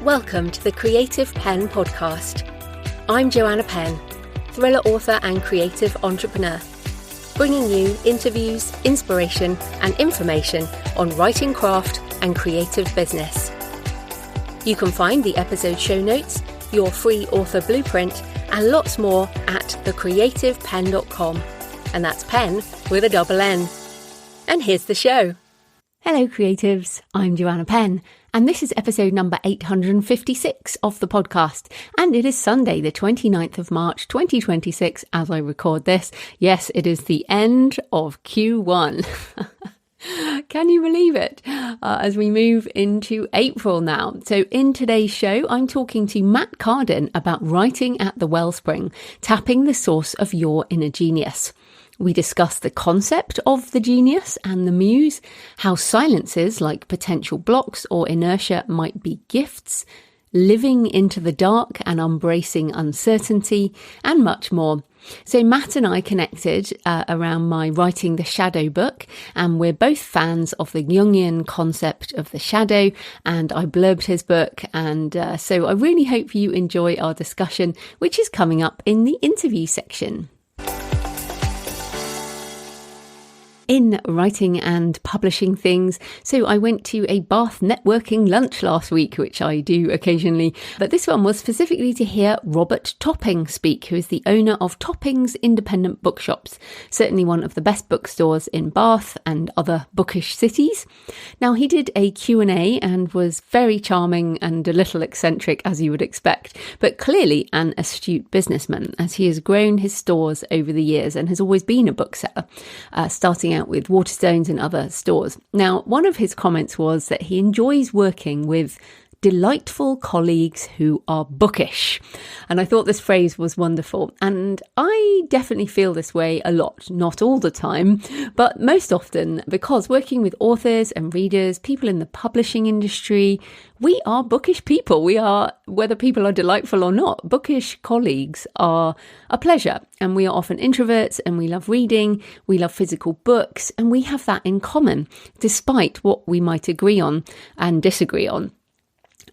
Welcome to the Creative Penn podcast. I'm Joanna Penn, thriller author and creative entrepreneur, bringing you interviews, inspiration and information on writing craft and creative business. You can find the episode show notes, your free author blueprint and lots more at thecreativepenn.com, and that's Penn with a double N. And here's the show. Hello creatives, I'm Joanna Penn, and this is episode number 856 of the podcast, and it is Sunday the 29th of March 2026 as I record this. Yes, it is the end of Q1. Can you believe it? As we move into April now. So in today's show, I'm talking to Matt Cardin about writing at the Wellspring, tapping the source of your inner genius. We discuss the concept of the genius and the muse, how silences like potential blocks or inertia might be gifts, living into the dark and embracing uncertainty, and much more. So Matt and I connected around my Writing the Shadow book, and we're both fans of the Jungian concept of the shadow, and I blurbed his book, and so I really hope you enjoy our discussion, which is coming up in the interview section. In writing and publishing things. So I went to a Bath networking lunch last week, which I do occasionally, but this one was specifically to hear Robert Topping speak, who is the owner of Topping's Independent Bookshops, certainly one of the best bookstores in Bath and other bookish cities. Now he did a Q&A and was very charming and a little eccentric as you would expect, but clearly an astute businessman as he has grown his stores over the years and has always been a bookseller, starting out with Waterstones and other stores. Now, one of his comments was that he enjoys working with delightful colleagues who are bookish. And I thought this phrase was wonderful. And I definitely feel this way a lot, not all the time, but most often, because working with authors and readers, people in the publishing industry, we are bookish people. We are, whether people are delightful or not, bookish colleagues are a pleasure. And we are often introverts and we love reading, we love physical books, and we have that in common, despite what we might agree on and disagree on.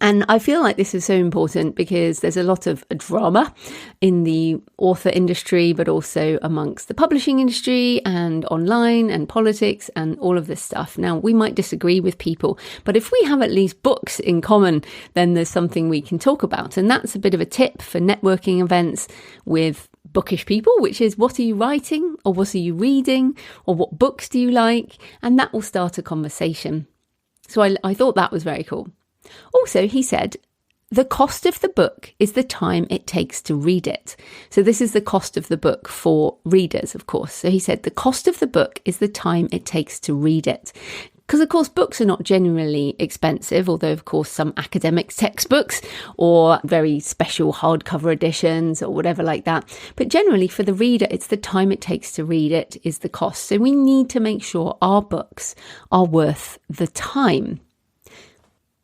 And I feel like this is so important because there's a lot of drama in the author industry, but also amongst the publishing industry and online and politics and all of this stuff. Now, we might disagree with people, but if we have at least books in common, then there's something we can talk about. And that's a bit of a tip for networking events with bookish people, which is what are you writing or what are you reading or what books do you like? And that will start a conversation. So I thought that was very cool. Also, he said, the cost of the book is the time it takes to read it. So this is the cost of the book for readers, of course. So he said, the cost of the book is the time it takes to read it. Because, of course, books are not generally expensive, although, of course, some academic textbooks or very special hardcover editions or whatever like that. But generally, for the reader, it's the time it takes to read it is the cost. So we need to make sure our books are worth the time.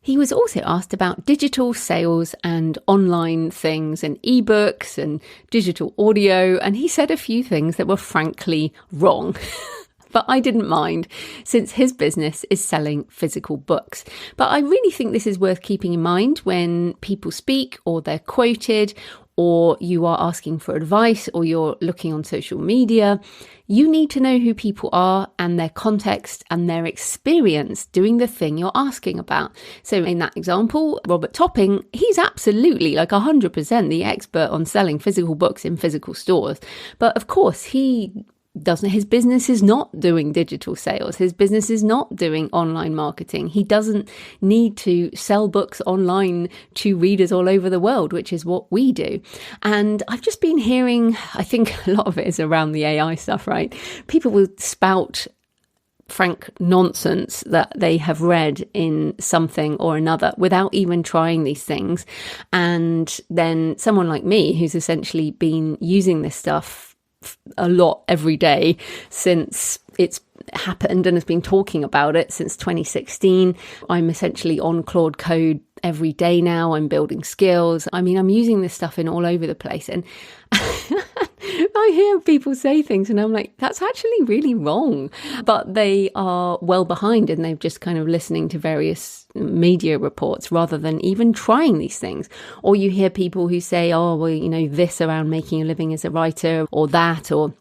He was also asked about digital sales and online things and ebooks and digital audio, and he said a few things that were frankly wrong. But I didn't mind, since his business is selling physical books. But I really think this is worth keeping in mind when people speak or they're quoted or you are asking for advice or you're looking on social media. You need to know who people are and their context and their experience doing the thing you're asking about. So in that example, Robert Topping, he's absolutely like 100% the expert on selling physical books in physical stores. But of course, his business is not doing digital sales. His business is not doing online marketing. He doesn't need to sell books online to readers all over the world, which is what we do. And I've just been hearing, I think a lot of it is around the AI stuff, right? People will spout frank nonsense that they have read in something or another without even trying these things. And then someone like me, who's essentially been using this stuff a lot every day since it's happened and has been talking about it since 2016. I'm essentially on Claude Code every day now. I'm building skills. I mean, I'm using this stuff in all over the place. And I hear people say things and I'm like, that's actually really wrong. But they are well behind and they've just kind of listening to various media reports rather than even trying these things. Or you hear people who say, oh, well, this around making a living as a writer or that, or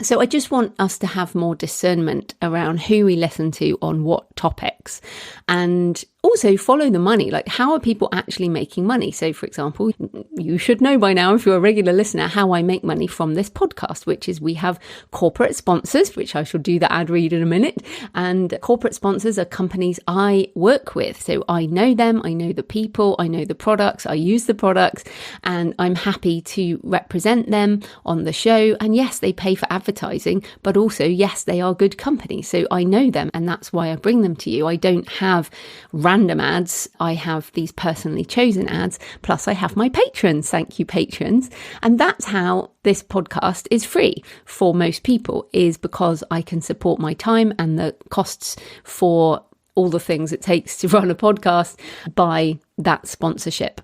so I just want us to have more discernment around who we listen to on what topics, and also follow the money. Like, how are people actually making money? So, for example, you should know by now, if you're a regular listener, how I make money from this podcast, which is we have corporate sponsors, which I shall do the ad read in a minute. And corporate sponsors are companies I work with. So I know them, I know the people, I know the products, I use the products, and I'm happy to represent them on the show. And yes, they pay for advertising, but also, yes, they are good companies. So I know them, and that's why I bring them to you. I don't have random ads. I have these personally chosen ads. Plus I have my patrons. Thank you, patrons. And that's how this podcast is free for most people, is because I can support my time and the costs for all the things it takes to run a podcast by that sponsorship.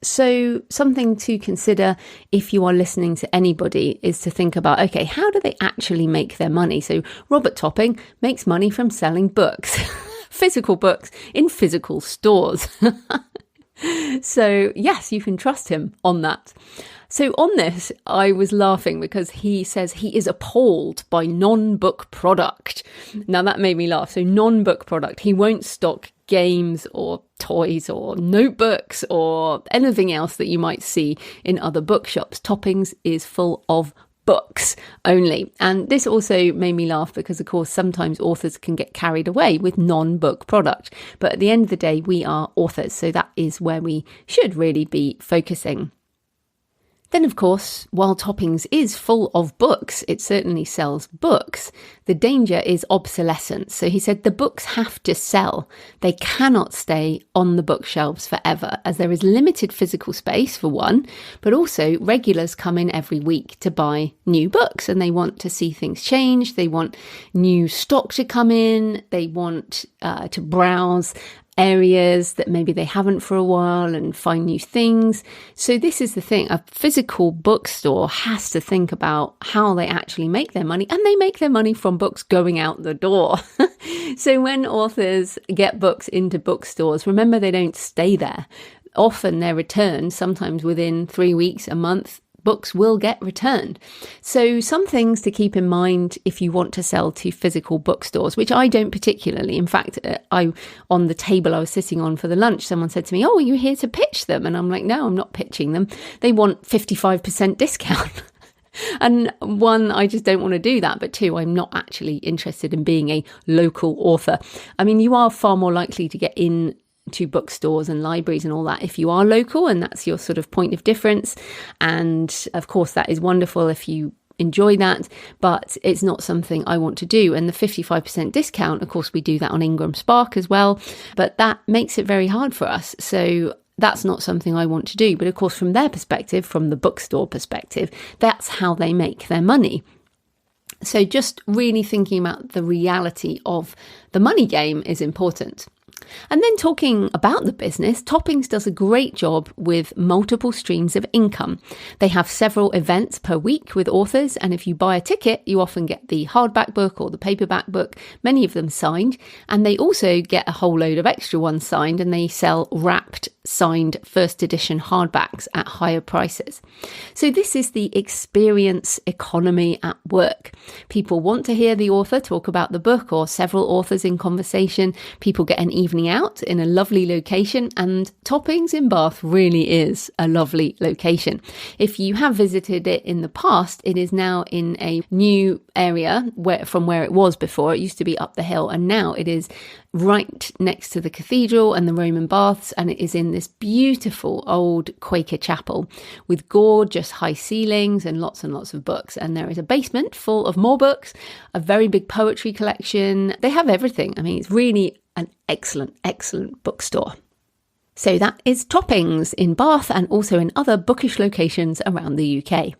So something to consider if you are listening to anybody is to think about, okay, how do they actually make their money? So Robert Topping makes money from selling books. Physical books in physical stores. So yes, you can trust him on that. So on this, I was laughing because he says he is appalled by non-book product. Now that made me laugh. So non-book product, he won't stock games or toys or notebooks or anything else that you might see in other bookshops. Toppings is full of books only. And this also made me laugh because, of course, sometimes authors can get carried away with non-book product. But at the end of the day, we are authors. So that is where we should really be focusing. Then, of course, while Toppings is full of books, it certainly sells books. The danger is obsolescence. So he said the books have to sell. They cannot stay on the bookshelves forever, as there is limited physical space for one, but also regulars come in every week to buy new books and they want to see things change. They want new stock to come in. They want to browse areas that maybe they haven't for a while and find new things. So this is the thing, a physical bookstore has to think about how they actually make their money, and they make their money from books going out the door. So when authors get books into bookstores, remember they don't stay there. Often they're returned, sometimes within 3 weeks, a month. Books will get returned. So some things to keep in mind if you want to sell to physical bookstores, which I don't particularly. In fact, on the table I was sitting on for the lunch, someone said to me, oh, are you here to pitch them? And I'm like, no, I'm not pitching them. They want 55% discount. And one, I just don't want to do that. But two, I'm not actually interested in being a local author. I mean, you are far more likely to get in to bookstores and libraries and all that if you are local, and that's your sort of point of difference. And of course that is wonderful if you enjoy that, but it's not something I want to do. And the 55% discount, of course we do that on Ingram Spark as well, but that makes it very hard for us. So that's not something I want to do. But of course from their perspective, from the bookstore perspective, that's how they make their money. So just really thinking about the reality of the money game is important. And then talking about the business, Toppings does a great job with multiple streams of income. They have several events per week with authors, and if you buy a ticket, you often get the hardback book or the paperback book, many of them signed, and they also get a whole load of extra ones signed, and they sell wrapped, signed first edition hardbacks at higher prices. So this is the experience economy at work. People want to hear the author talk about the book or several authors in conversation. People get an evening out in a lovely location, and Toppings in Bath really is a lovely location. If you have visited it in the past, it is now in a new area from where it was before. It used to be up the hill, and now it is right next to the cathedral and the Roman baths, and it is in this beautiful old Quaker chapel with gorgeous high ceilings and lots of books. And there is a basement full of more books, a very big poetry collection. They have everything. I mean, it's really an excellent bookstore. So that is Toppings in Bath and also in other bookish locations around the UK.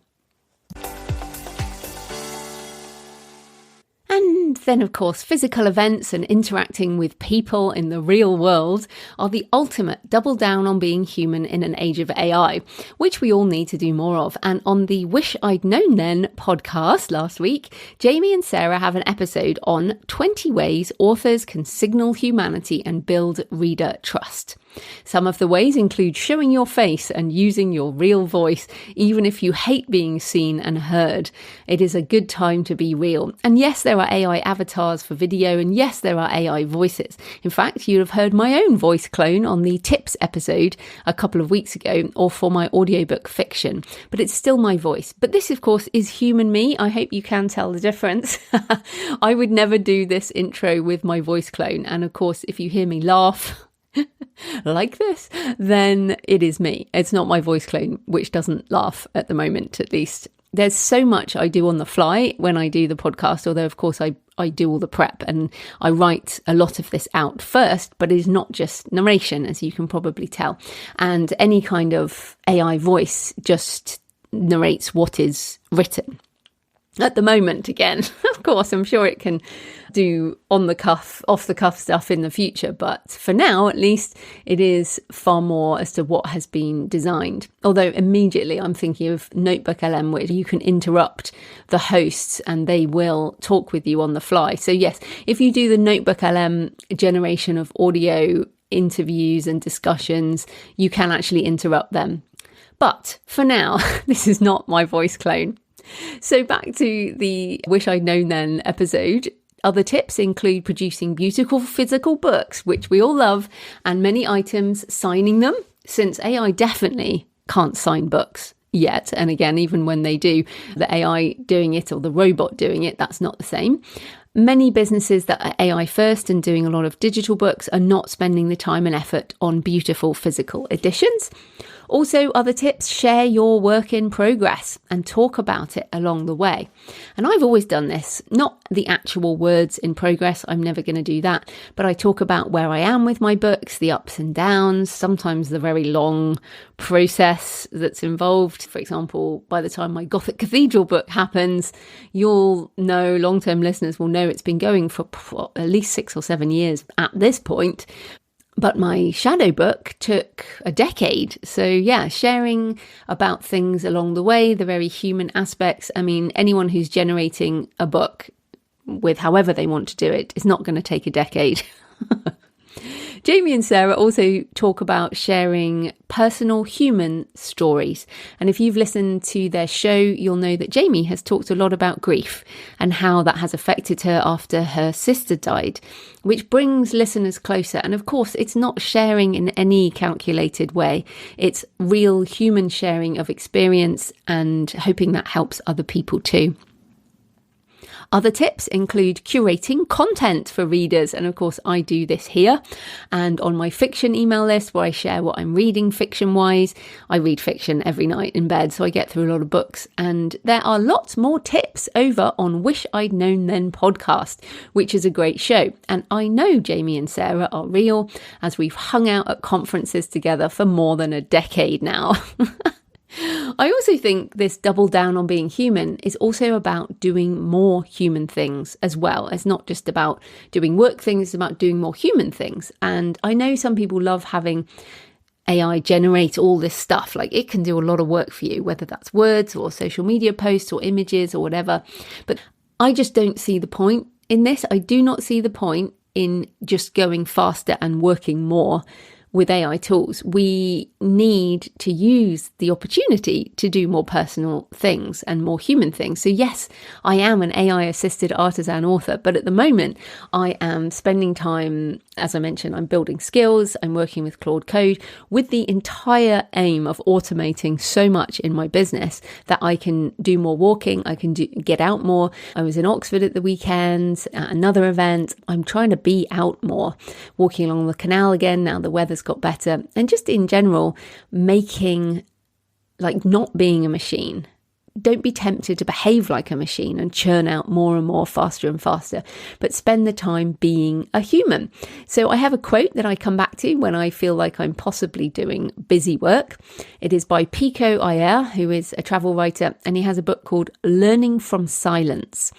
And then, of course, physical events and interacting with people in the real world are the ultimate double down on being human in an age of AI, which we all need to do more of. And on the Wish I'd Known Then podcast last week, Jamie and Sarah have an episode on 20 ways authors can signal humanity and build reader trust. Some of the ways include showing your face and using your real voice, even if you hate being seen and heard. It is a good time to be real. And yes, there are AI avatars for video, and yes, there are AI voices. In fact, you'd have heard my own voice clone on the Tips episode a couple of weeks ago, or for my audiobook Fiction, but it's still my voice. But this, of course, is human me. I hope you can tell the difference. I would never do this intro with my voice clone. And of course, if you hear me laugh like this, then it is me. It's not my voice clone, which doesn't laugh at the moment, at least. There's so much I do on the fly when I do the podcast, although of course I do all the prep and I write a lot of this out first, but it is not just narration, as you can probably tell. And any kind of AI voice just narrates what is written. At the moment, again, of course, I'm sure it can do on the cuff, off the cuff stuff in the future. But for now, at least, it is far more as to what has been designed. Although immediately I'm thinking of Notebook LM, where you can interrupt the hosts and they will talk with you on the fly. So yes, if you do the Notebook LM generation of audio interviews and discussions, you can actually interrupt them. But for now, this is not my voice clone. So back to the Wish I'd Known Then episode. Other tips include producing beautiful physical books, which we all love, and many items, signing them, since AI definitely can't sign books yet. And again, even when they do, the AI doing it or the robot doing it, that's not the same. Many businesses that are AI first and doing a lot of digital books are not spending the time and effort on beautiful physical editions. Also, other tips, share your work in progress and talk about it along the way. And I've always done this, not the actual words in progress, I'm never going to do that, but I talk about where I am with my books, the ups and downs, sometimes the very long process that's involved. For example, by the time my Gothic Cathedral book happens, you'll know, long-term listeners will know it's been going for at least 6 or 7 years at this point. But my shadow book took a decade. So yeah, sharing about things along the way, the very human aspects. I mean, anyone who's generating a book with however they want to do it is not going to take a decade. Jamie and Sarah also talk about sharing personal human stories. And if you've listened to their show, you'll know that Jamie has talked a lot about grief and how that has affected her after her sister died, which brings listeners closer. And of course, it's not sharing in any calculated way. It's real human sharing of experience and hoping that helps other people too. Other tips include curating content for readers. And of course, I do this here. And on my fiction email list, where I share what I'm reading fiction-wise, I read fiction every night in bed, so I get through a lot of books. And there are lots more tips over on Wish I'd Known Then podcast, which is a great show. And I know Jamie and Sarah are real, as we've hung out at conferences together for more than a decade now. I also think this double down on being human is also about doing more human things as well. It's not just about doing work things, it's about doing more human things. And I know some people love having AI generate all this stuff. Like, it can do a lot of work for you, whether that's words or social media posts or images or whatever. But I just don't see the point in this. I do not see the point in just going faster and working more with AI tools. We need to use the opportunity to do more personal things and more human things. So yes, I am an AI assisted artisan author, but at the moment I am spending time, as I mentioned, I'm building skills, I'm working with Claude Code with the entire aim of automating so much in my business that I can do more walking, I can get out more. I was in Oxford at the weekend at another event. I'm trying to be out more, walking along the canal again now the weather's got better, and just in general making, like, not being a machine, don't be tempted to behave like a machine and churn out more and more faster and faster, but spend the time being a human. So I have a quote that I come back to when I feel like I'm possibly doing busy work. It is by Pico Iyer, who is a travel writer, and he has a book called Learning from Silence.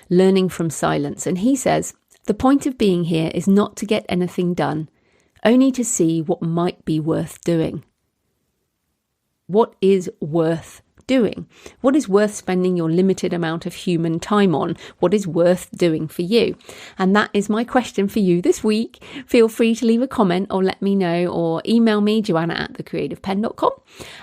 Learning from Silence. And he says, the point of being here is not to get anything done, only to see what might be worth doing. What is worth doing? What is worth spending your limited amount of human time on? What is worth doing for you? And that is my question for you this week. Feel free to leave a comment or let me know, or email me, joanna@thecreativepenn.com.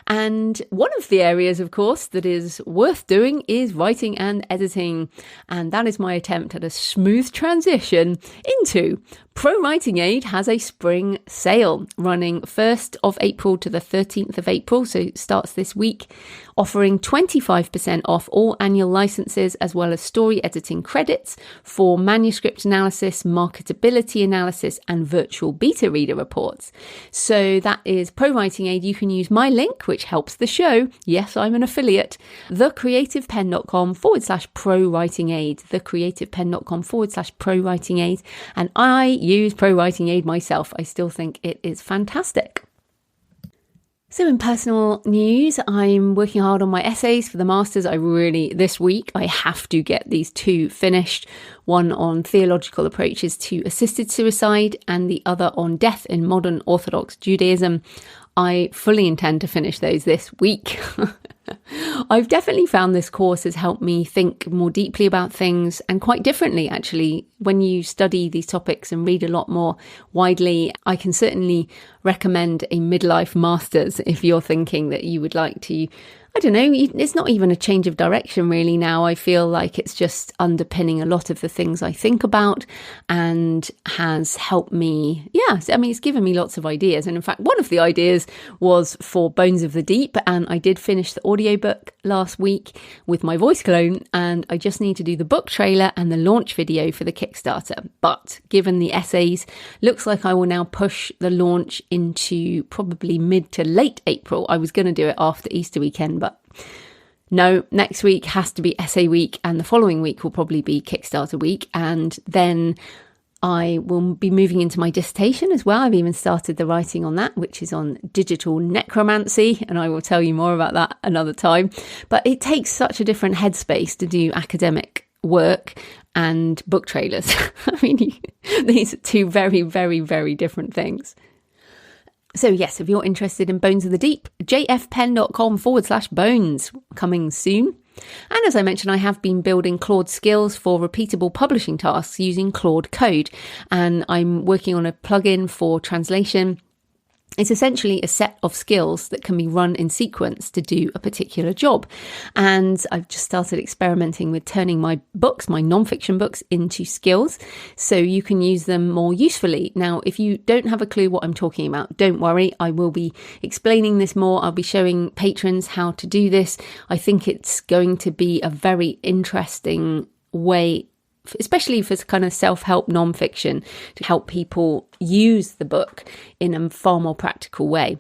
And one of the areas, of course, that is worth doing is writing and editing. And that is my attempt at a smooth transition into Pro Writing Aid has a spring sale running 1st of April to the 13th of April. So it starts this week, offering 25% off all annual licenses, as well as story editing credits for manuscript analysis, marketability analysis, and virtual beta reader reports. So that is Pro Writing Aid. You can use my link, which helps the show. Yes, I'm an affiliate. thecreativepenn.com/Pro Writing Aid. thecreativepenn.com/Pro Writing Aid. And I use Pro Writing Aid myself. I still think it is fantastic. So in personal news, I'm working hard on my essays for the masters. This week, I have to get these 2 finished. One on theological approaches to assisted suicide and the other on death in modern Orthodox Judaism. I fully intend to finish those this week. I've definitely found this course has helped me think more deeply about things, and quite differently, actually. When you study these topics and read a lot more widely, I can certainly recommend a midlife master's if you're thinking that you would like to, I don't know, it's not even a change of direction really now. I feel like it's just underpinning a lot of the things I think about and has helped me. It's given me lots of ideas. And in fact, one of the ideas was for Bones of the Deep, and I did finish the audiobook last week with my voice clone, and I just need to do the book trailer and the launch video for the Kickstarter. But given the essays, looks like I will now push the launch into probably mid to late April. I was going to do it after Easter weekend, but no, next week has to be essay week, and the following week will probably be Kickstarter week. And then I will be moving into my dissertation as well. I've even started the writing on that, which is on digital necromancy, and I will tell you more about that another time. But it takes such a different headspace to do academic work and book trailers. These are 2 very, very, very different things. So yes, if you're interested in Bones of the Deep, jfpenn.com/bones, coming soon. And as I mentioned, I have been building Claude skills for repeatable publishing tasks using Claude Code. And I'm working on a plugin for translation. It's essentially a set of skills that can be run in sequence to do a particular job. And I've just started experimenting with turning my books, my non-fiction books, into skills so you can use them more usefully. Now, if you don't have a clue what I'm talking about, don't worry. I will be explaining this more. I'll be showing patrons how to do this. I think it's going to be a very interesting way, especially for kind of self-help non-fiction, to help people use the book in a far more practical way.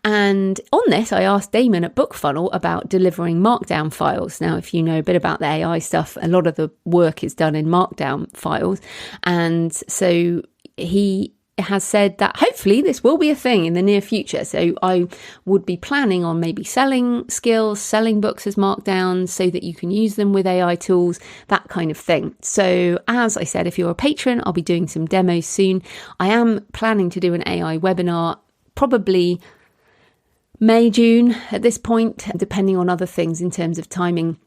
And on this, I asked Damon at BookFunnel about delivering Markdown files. Now, if you know a bit about the AI stuff, a lot of the work is done in Markdown files. And so he has said that hopefully this will be a thing in the near future. So I would be planning on maybe selling skills, selling books as markdowns so that you can use them with AI tools, that kind of thing. So as I said, if you're a patron, I'll be doing some demos soon. I am planning to do an AI webinar, probably May, June at this point, depending on other things in terms of timing.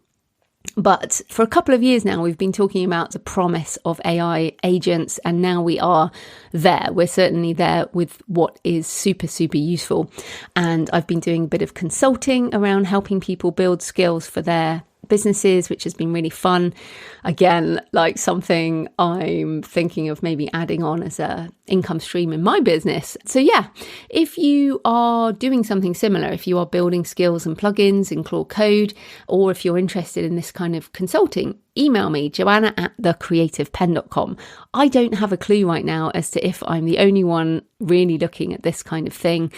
But for a couple of years now, we've been talking about the promise of AI agents, and now we are there. We're certainly there with what is super, super useful. And I've been doing a bit of consulting around helping people build skills for their businesses, which has been really fun. Again, like something I'm thinking of maybe adding on as a income stream in my business. So yeah, if you are doing something similar, if you are building skills and plugins in Claude Code, or if you're interested in this kind of consulting, email me, joanna@thecreativepenn.com. I don't have a clue right now as to if I'm the only one really looking at this kind of thing.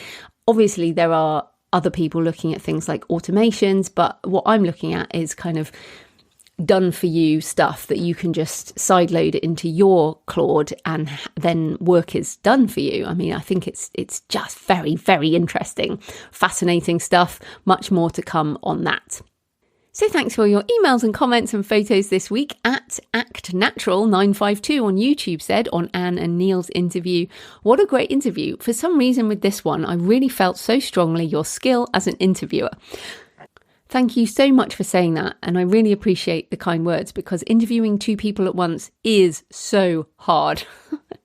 Obviously, there are other people looking at things like automations, but what I'm looking at is kind of done for you stuff that you can just sideload it into your Claude and then work is done for you. I mean, I think it's just very, very interesting, fascinating stuff. Much more to come on that. So thanks for your emails and comments and photos this week. At ActNatural952 on YouTube said on Anne and Neil's interview, what a great interview. For some reason with this one, I really felt so strongly your skill as an interviewer. Thank you so much for saying that, and I really appreciate the kind words, because interviewing two people at once is so hard.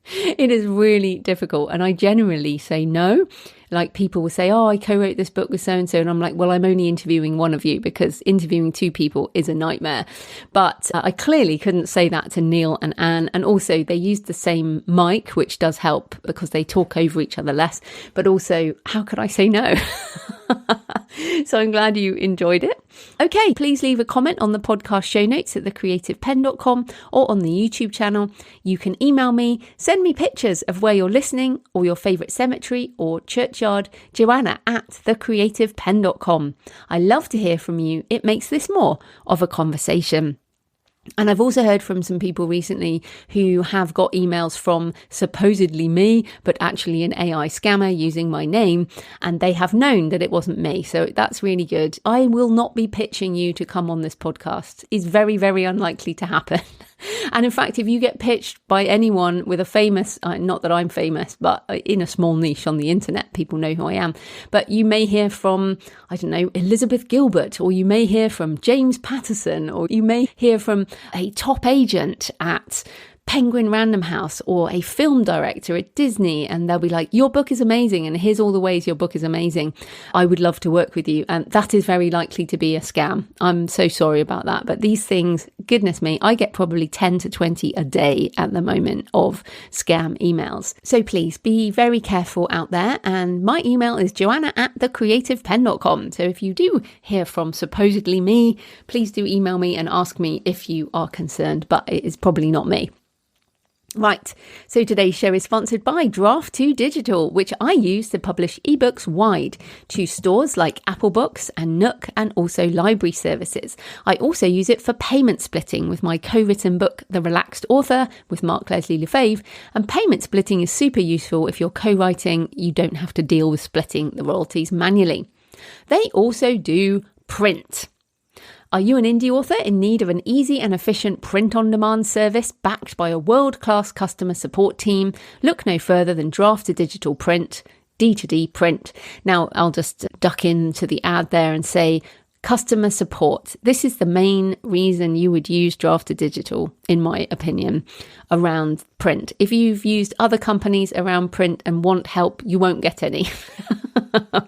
It is really difficult, and I generally say no. Like, people will say, oh, I co-wrote this book with so-and-so, and I'm like, well, I'm only interviewing one of you, because interviewing two people is a nightmare. But I clearly couldn't say that to Neil and Anne, and also they used the same mic, which does help because they talk over each other less, but also, how could I say no? So I'm glad you enjoyed it. Okay, please leave a comment on the podcast show notes at thecreativepenn.com or on the YouTube channel. You can email me, send me pictures of where you're listening or your favourite cemetery or churchyard, Joanna at thecreativepenn.com. I love to hear from you. It makes this more of a conversation. And I've also heard from some people recently who have got emails from supposedly me, but actually an AI scammer using my name, and they have known that it wasn't me. So that's really good. I will not be pitching you to come on this podcast. It's very, very unlikely to happen. And in fact, if you get pitched by anyone with a famous, not that I'm famous, but in a small niche on the internet, people know who I am. But you may hear from, I don't know, Elizabeth Gilbert, or you may hear from James Patterson, or you may hear from a top agent at Penguin Random House or a film director at Disney, and they'll be like, your book is amazing and here's all the ways your book is amazing. I would love to work with you. And that is very likely to be a scam. I'm so sorry about that. But these things, goodness me, I get probably 10 to 20 a day at the moment of scam emails. So please be very careful out there. And my email is joanna@thecreativepenn.com. So if you do hear from supposedly me, please do email me and ask me if you are concerned, but it is probably not me. Right, so today's show is sponsored by Draft 2 Digital, which I use to publish ebooks wide to stores like Apple Books and Nook, and also library services. I also use it for payment splitting with my co-written book, The Relaxed Author, with Mark Leslie Lefebvre. And payment splitting is super useful if you're co-writing. You don't have to deal with splitting the royalties manually. They also do print. Are you an indie author in need of an easy and efficient print-on-demand service backed by a world-class customer support team? Look no further than Draft to Digital Print, D2D Print. Now, I'll just duck into the ad there and say, customer support. This is the main reason you would use Draft to Digital, in my opinion, around print. If you've used other companies around print and want help, you won't get any.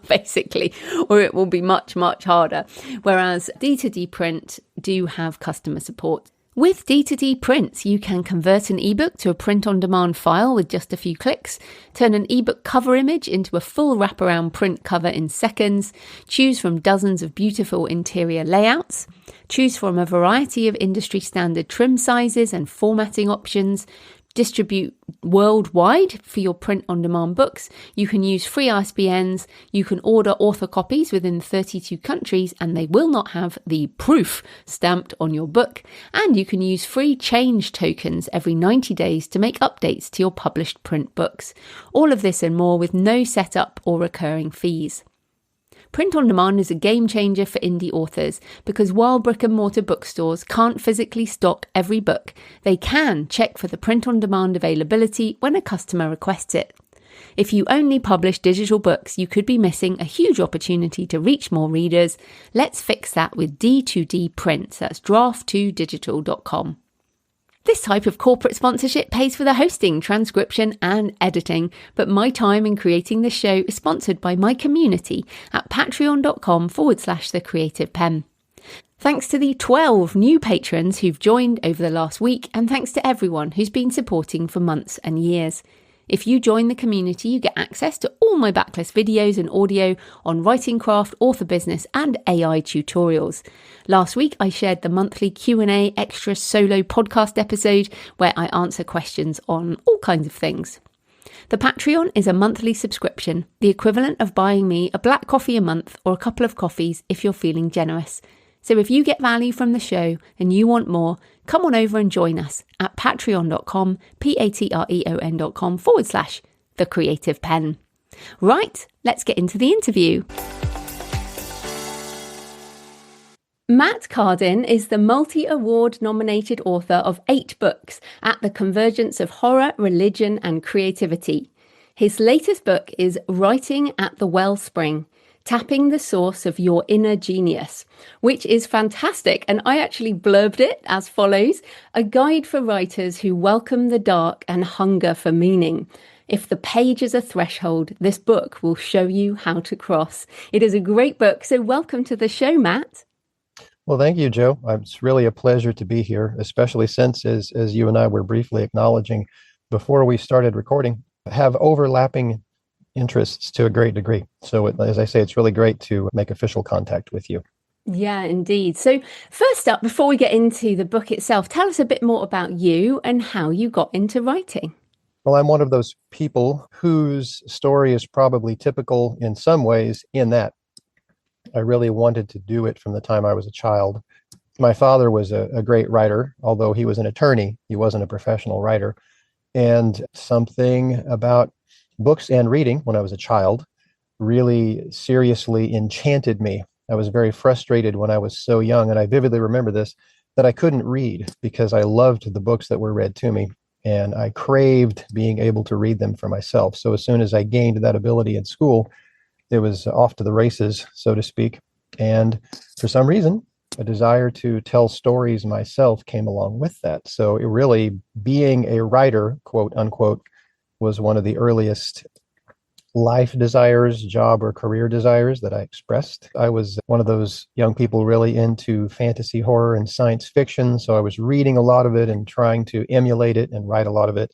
Basically, or it will be much, much harder. Whereas D2D Print do have customer support. With D2D Prints, you can convert an ebook to a print-on-demand file with just a few clicks, turn an ebook cover image into a full wraparound print cover in seconds, choose from dozens of beautiful interior layouts, choose from a variety of industry-standard trim sizes and formatting options, distribute worldwide for your print-on-demand books. You can use free ISBNs. You can order author copies within 32 countries and they will not have the proof stamped on your book. And you can use free change tokens every 90 days to make updates to your published print books. All of this and more with no setup or recurring fees. Print on demand is a game changer for indie authors because while brick and mortar bookstores can't physically stock every book, they can check for the print on demand availability when a customer requests it. If you only publish digital books, you could be missing a huge opportunity to reach more readers. Let's fix that with D2D Print. That's draft2digital.com. This type of corporate sponsorship pays for the hosting, transcription and editing, but my time in creating this show is sponsored by my community at patreon.com/thecreativepenn. Thanks to the 12 new patrons who've joined over the last week, and thanks to everyone who's been supporting for months and years. If you join the community, you get access to all my backlist videos and audio on writing craft, author business, and AI tutorials. Last week, I shared the monthly Q&A extra solo podcast episode where I answer questions on all kinds of things. The Patreon is a monthly subscription, the equivalent of buying me a black coffee a month or a couple of coffees if you're feeling generous. So if you get value from the show and you want more, come on over and join us at patreon.com, patreon.com/The Creative Penn. Right, let's get into the interview. Matt Cardin is the multi-award nominated author of 8 books at the convergence of horror, religion and creativity. His latest book is Writing at the Wellspring, Tapping the Source of Your Inner Genius, which is fantastic. And I actually blurbed it as follows: a guide for writers who welcome the dark and hunger for meaning. If the page is a threshold, this book will show you how to cross. It is a great book. So welcome to the show, Matt. Well, thank you, Joe. It's really a pleasure to be here, especially since, as you and I were briefly acknowledging before we started recording, have overlapping interests to a great degree. So, as I say, it's really great to make official contact with you. Yeah, indeed. So first up, before we get into the book itself, tell us a bit more about you and how you got into writing. Well, I'm one of those people whose story is probably typical in some ways in that I really wanted to do it from the time I was a child. My father was a great writer, although he was an attorney. He wasn't a professional writer. And something about books and reading when I was a child really seriously enchanted me. I was very frustrated when I was so young, and I vividly remember this, that I couldn't read because I loved the books that were read to me, and I craved being able to read them for myself. So as soon as I gained that ability in school, it was off to the races, so to speak. And for some reason, a desire to tell stories myself came along with that. So it really, being a writer, quote unquote, was one of the earliest life desires, job or career desires that I expressed. I was one of those young people really into fantasy, horror, and science fiction. So I was reading a lot of it and trying to emulate it and write a lot of it.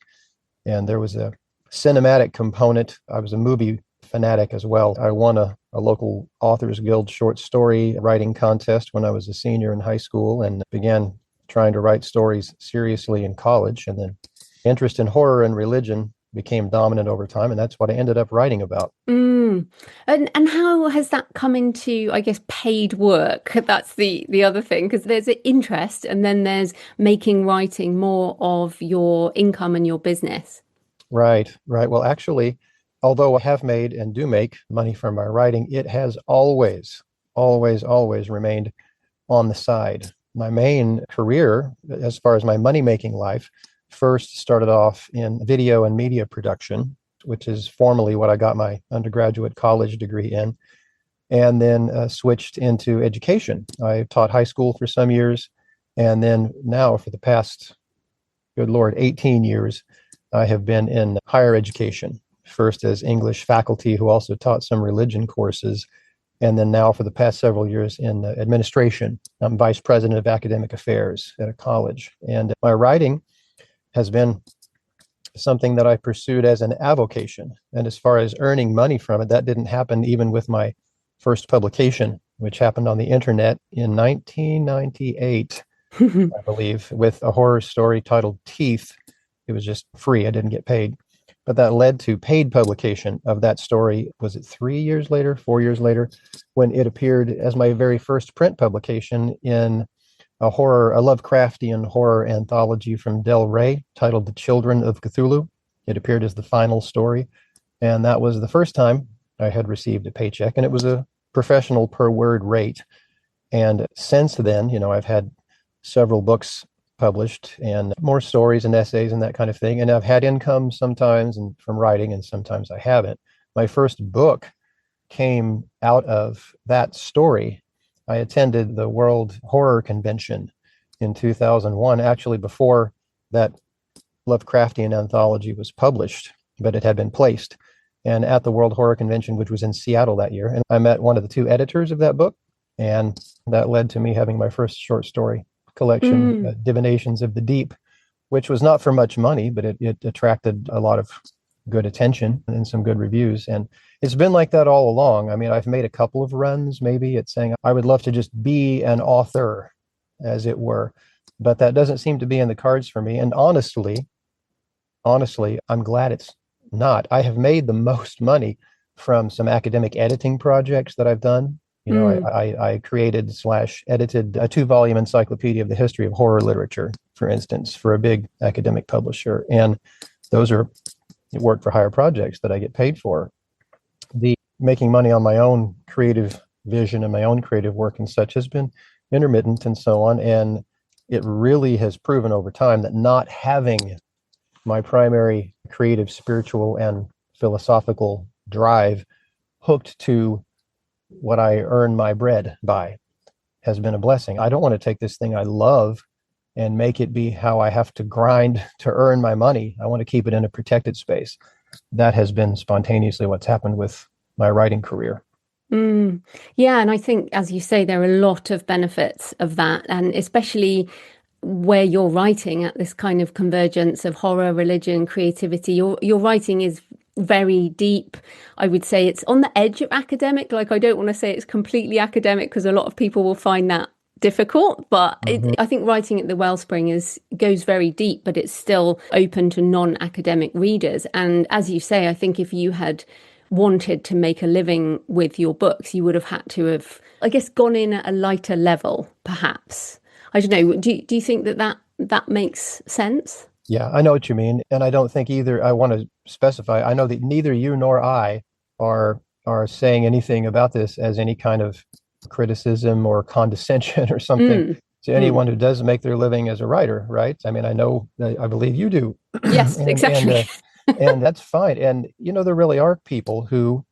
And there was a cinematic component. I was a movie fanatic as well. I won a local Authors Guild short story writing contest when I was a senior in high school and began trying to write stories seriously in college. And then interest in horror and religion became dominant over time, and that's what I ended up writing about. And how has that come into, I guess, paid work? That's the other thing, because there's an interest and then there's making writing more of your income and your business. Right. Well, actually, although I have made and do make money from my writing, it has always remained on the side. My main career, as far as my money-making life, first started off in video and media production, which is formally what I got my undergraduate college degree in, and then switched into education. I taught high school for some years, and then now for the past, good Lord, 18 years, I have been in higher education. First as English faculty who also taught some religion courses, and then now for the past several years in administration. I'm vice president of academic affairs at a college. And my writing has been something that I pursued as an avocation. And as far as earning money from it, that didn't happen even with my first publication, which happened on the internet in 1998, I believe, with a horror story titled Teeth. It was just free. I didn't get paid. But that led to paid publication of that story. Was it 3 years later, 4 years later, when it appeared as my very first print publication in a Lovecraftian horror anthology from Del Rey titled The Children of Cthulhu. It appeared as the final story. And that was the first time I had received a paycheck. And it was a professional per word rate. And since then, I've had several books published and more stories and essays and that kind of thing. And I've had income sometimes and from writing, and sometimes I haven't. My first book came out of that story. I attended the World Horror Convention in 2001, actually before that Lovecraftian anthology was published, but it had been placed. And at the World Horror Convention, which was in Seattle that year, and I met one of the 2 editors of that book, and that led to me having my first short story collection, Divinations of the Deep, which was not for much money, but it attracted a lot of good attention and some good reviews. And it's been like that all along. I mean, I've made a couple of runs maybe at saying I would love to just be an author, as it were, but that doesn't seem to be in the cards for me. And honestly, I'm glad it's not. I have made the most money from some academic editing projects that I've done. You know, Mm. I created slash edited a 2-volume encyclopedia of the history of horror literature, for instance, for a big academic publisher. And those are work for hire projects that I get paid for. The making money on my own creative vision and my own creative work and such has been intermittent and so on. And it really has proven over time that not having my primary creative, spiritual, and philosophical drive hooked to what I earn my bread by has been a blessing. I don't want to take this thing I love and make it be how I have to grind to earn my money. I want to keep it in a protected space. That has been spontaneously what's happened with my writing career. Mm. Yeah, and I think, as you say, there are a lot of benefits of that, and especially where you're writing at this kind of convergence of horror, religion, creativity. Your writing is very deep. I would say it's on the edge of academic. Like, I don't want to say it's completely academic because a lot of people will find that difficult, but Mm-hmm. I think writing at the Wellspring goes very deep, but it's still open to non-academic readers. And as you say, I think if you had wanted to make a living with your books, you would have had to have, I guess, gone in at a lighter level, perhaps. I don't know. Do you think that makes sense? Yeah, I know what you mean. And I don't think either, I want to specify, I know that neither you nor I are saying anything about this as any kind of criticism or condescension or something Mm, to mm. anyone who does make their living as a writer, right? I mean, I know, I believe you do. Yes, and exactly. and that's fine. And you know, there really are people who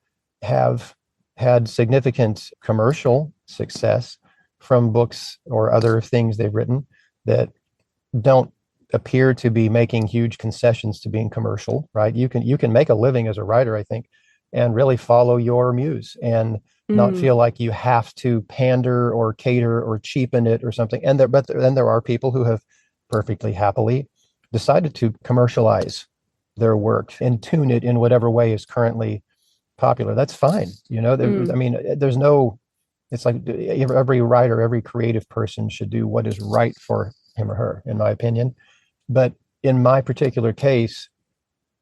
have had significant commercial success from books or other things they've written that don't appear to be making huge concessions to being commercial, right? You can make a living as a writer, I think, and really follow your muse and not Mm, feel like you have to pander or cater or cheapen it or something. But then there are people who have perfectly happily decided to commercialize their work and tune it in whatever way is currently popular. That's fine. You know, I mm, mean, there's no, it's like every writer, every creative person should do what is right for him or her, in my opinion. But in my particular case,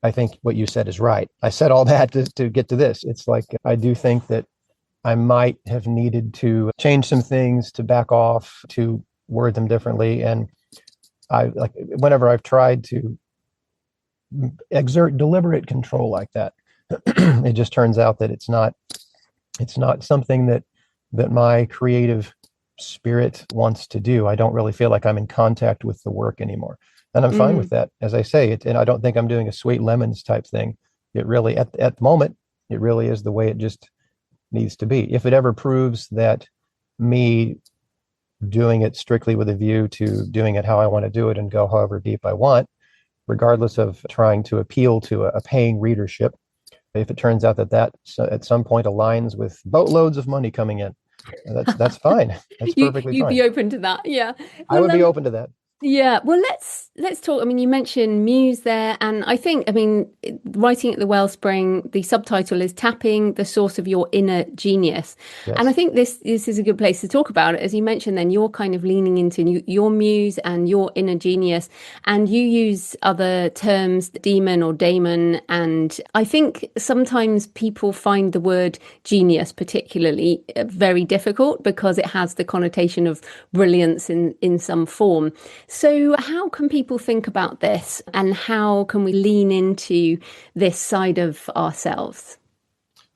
I think what you said is right. I said all that to get to this. It's like I do think that I might have needed to change some things, to back off, to word them differently. And I like whenever I've tried to exert deliberate control like that, it just turns out that it's not something that my creative spirit wants to do. I don't really feel like I'm in contact with the work anymore. And I'm fine with mm, that. As I say, and I don't think I'm doing a sweet lemons type thing. It really, at the moment, it really is the way it just needs to be. If it ever proves that me doing it strictly with a view to doing it how I want to do it and go however deep I want, regardless of trying to appeal to a paying readership, if it turns out that at some point aligns with boatloads of money coming in, that's fine. That's perfectly you'd be fine. open to that. Yeah. I Well, would be open to that. yeah, well, let's talk. I mean, you mentioned muse there, and I think, I mean, writing at the Wellspring, the subtitle is "Tapping the Source of Your Inner Genius," and I Yes. think this is a good place to talk about it. As you mentioned, then you're kind of leaning into your muse and your inner genius, and you use other terms, demon or daimon, and I think sometimes people find the word genius particularly very difficult because it has the connotation of brilliance in some form. So, how can people think about this and how can we lean into this side of ourselves?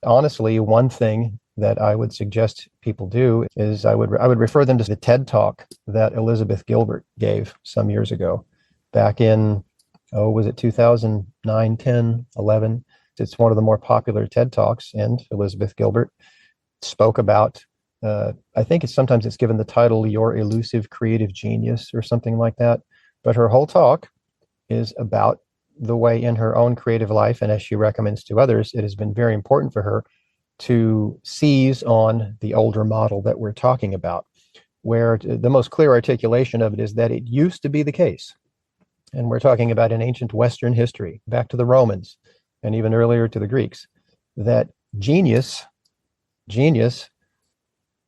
Honestly, one thing that I would suggest people do is I would refer them to the TED Talk that Elizabeth Gilbert gave some years ago, back in, oh, was it 2009, 10, 11? It's one of the more popular TED Talks, and Elizabeth Gilbert spoke about. I think sometimes it's given the title "Your Elusive Creative Genius" or something like that. But her whole talk is about the way in her own creative life, and as she recommends to others, it has been very important for her to seize on the older model that we're talking about, where the most clear articulation of it is that it used to be the case. And we're talking about in ancient Western history, back to the Romans and even earlier to the Greeks, that genius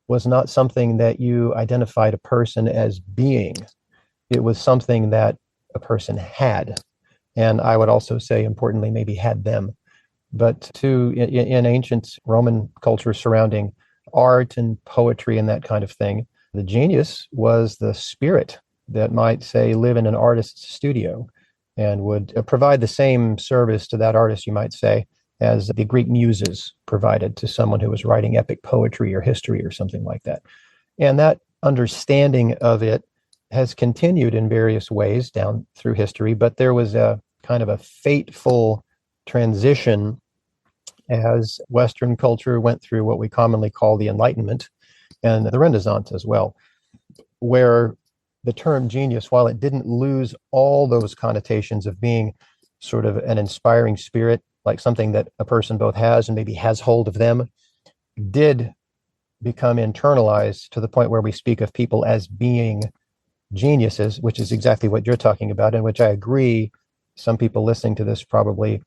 was not something that you identified a person as being. It was something that a person had. And I would also say, importantly, maybe had them. But in ancient Roman culture surrounding art and poetry and that kind of thing, the genius was the spirit that might, say, live in an artist's studio and would provide the same service to that artist, you might say, as the Greek muses provided to someone who was writing epic poetry or history or something like that. And that understanding of it has continued in various ways down through history, but there was a kind of a fateful transition as Western culture went through what we commonly call the Enlightenment and the Renaissance as well, where the term genius, while it didn't lose all those connotations of being sort of an inspiring spirit, like something that a person both has and maybe has hold of them, did become internalized to the point where we speak of people as being geniuses, which is exactly what you're talking about, and which I agree some people listening to this probably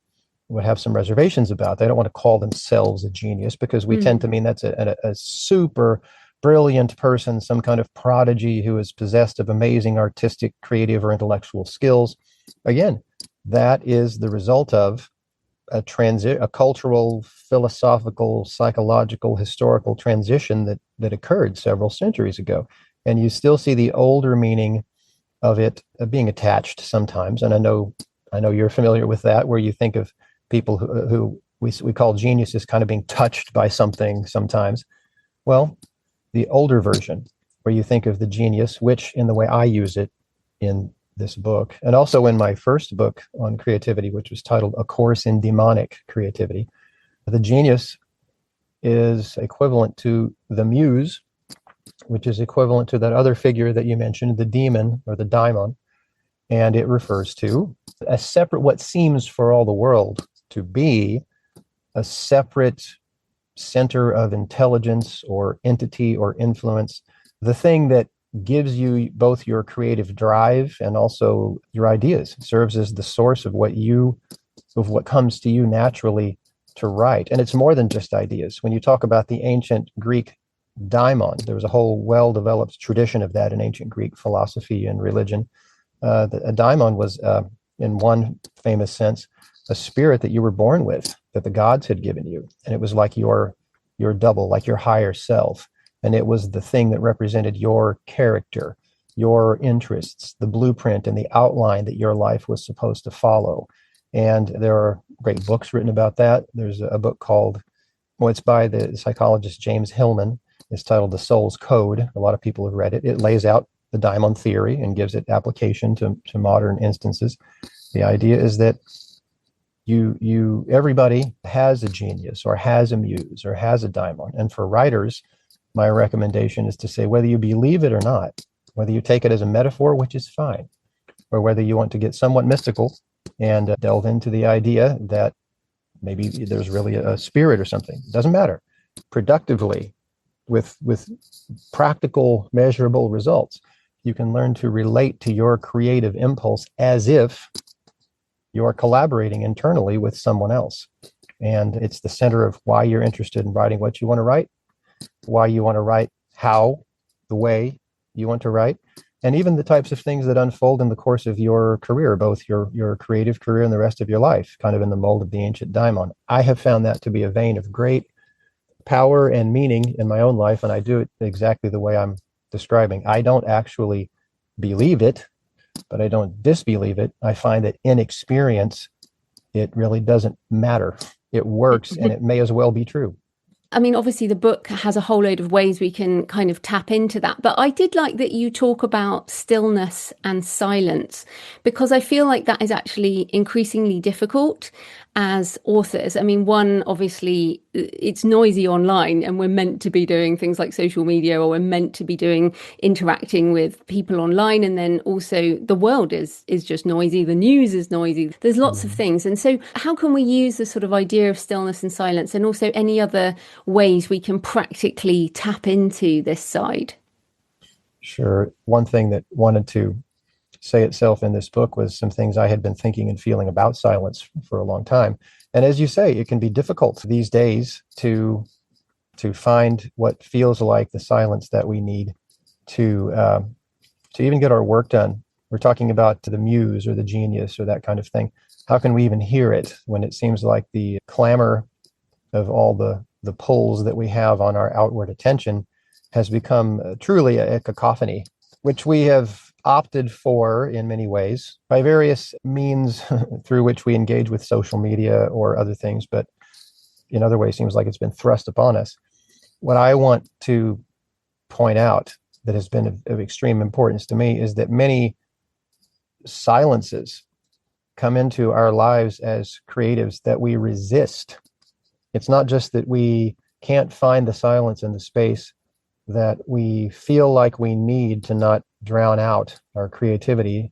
would have some reservations about. They don't want to call themselves a genius because we tend to mean that's a super brilliant person, some kind of prodigy who is possessed of amazing artistic, creative, or intellectual skills. Again, that is the result of a cultural, philosophical, psychological, historical transition that occurred several centuries ago. And you still see the older meaning of it being attached sometimes. And I know you're familiar with that, where you think of people who we call geniuses kind of being touched by something sometimes. Well, the older version, where you think of the genius, which in the way I use it in this book, and also in my first book on creativity, which was titled A Course in Demonic Creativity, the genius is equivalent to the muse, which is equivalent to that other figure that you mentioned, the demon or the daimon. And it refers to a separate, what seems for all the world to be a separate center of intelligence or entity or influence, the thing that gives you both your creative drive and also your ideas, serves as the source of what comes to you naturally to write. And it's more than just ideas. When you talk about the ancient Greek daimon, there was a whole well-developed tradition of that in ancient Greek philosophy and religion. A daimon was, in one famous sense, a spirit that you were born with, that the gods had given you. And it was like your double, like your higher self. And it was the thing that represented your character, your interests, the blueprint and the outline that your life was supposed to follow. And there are great books written about that. There's a book called, it's by the psychologist James Hillman. It's titled The Soul's Code. A lot of people have read it. It lays out the daimon theory and gives it application to modern instances. The idea is that everybody has a genius or has a muse or has a daimon. And for writers, my recommendation is to say, whether you believe it or not, whether you take it as a metaphor, which is fine, or whether you want to get somewhat mystical and delve into the idea that maybe there's really a spirit or something. It doesn't matter. Productively, with practical, measurable results, you can learn to relate to your creative impulse as if you're collaborating internally with someone else. And it's the center of why you're interested in writing what you want to write, why you want to write, the way you want to write, and even the types of things that unfold in the course of your career, both your creative career and the rest of your life, kind of in the mold of the ancient daimon. I have found that to be a vein of great power and meaning in my own life, and I do it exactly the way I'm describing. I don't actually believe it, but I don't disbelieve it. I find that in experience, it really doesn't matter. It works, and it may as well be true. I mean, obviously the book has a whole load of ways we can kind of tap into that. But I did like that you talk about stillness and silence, because I feel like that is actually increasingly difficult as authors. I mean, one, obviously, it's noisy online and we're meant to be doing things like social media, or we're meant to be interacting with people online. And then also the world is just noisy. The news is noisy. There's lots of things. And so how can we use the sort of idea of stillness and silence, and also any other ways we can practically tap into this side? Sure. One thing that wanted to say itself in this book was some things I had been thinking and feeling about silence for a long time. And as you say, it can be difficult these days to find what feels like the silence that we need to even get our work done. we're talking about the muse or the genius or that kind of thing. How can we even hear it when it seems like the clamor of all the pulls that we have on our outward attention has become truly a cacophony, which we have opted for in many ways by various means through which we engage with social media or other things, but in other ways seems like it's been thrust upon us. What I want to point out that has been of extreme importance to me is that many silences come into our lives as creatives that we resist. It's not just that we can't find the silence in the space that we feel like we need to not drown out our creativity.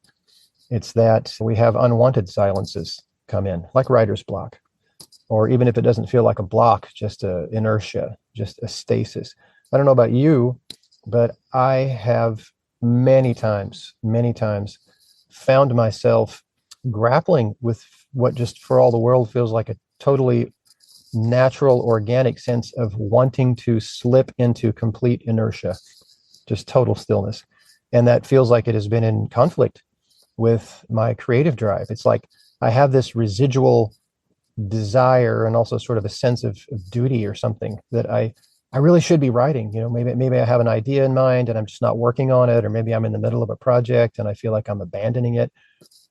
It's that we have unwanted silences come in, like writer's block, or even if it doesn't feel like a block, just a inertia, just a stasis. I don't know about you, but I have many times found myself grappling with what just for all the world feels like a totally natural, organic sense of wanting to slip into complete inertia, just total stillness. And that feels like it has been in conflict with my creative drive. It's like I have this residual desire and also sort of a sense of duty or something that I really should be writing. You know, maybe I have an idea in mind and I'm just not working on it, or maybe I'm in the middle of a project and I feel like I'm abandoning it,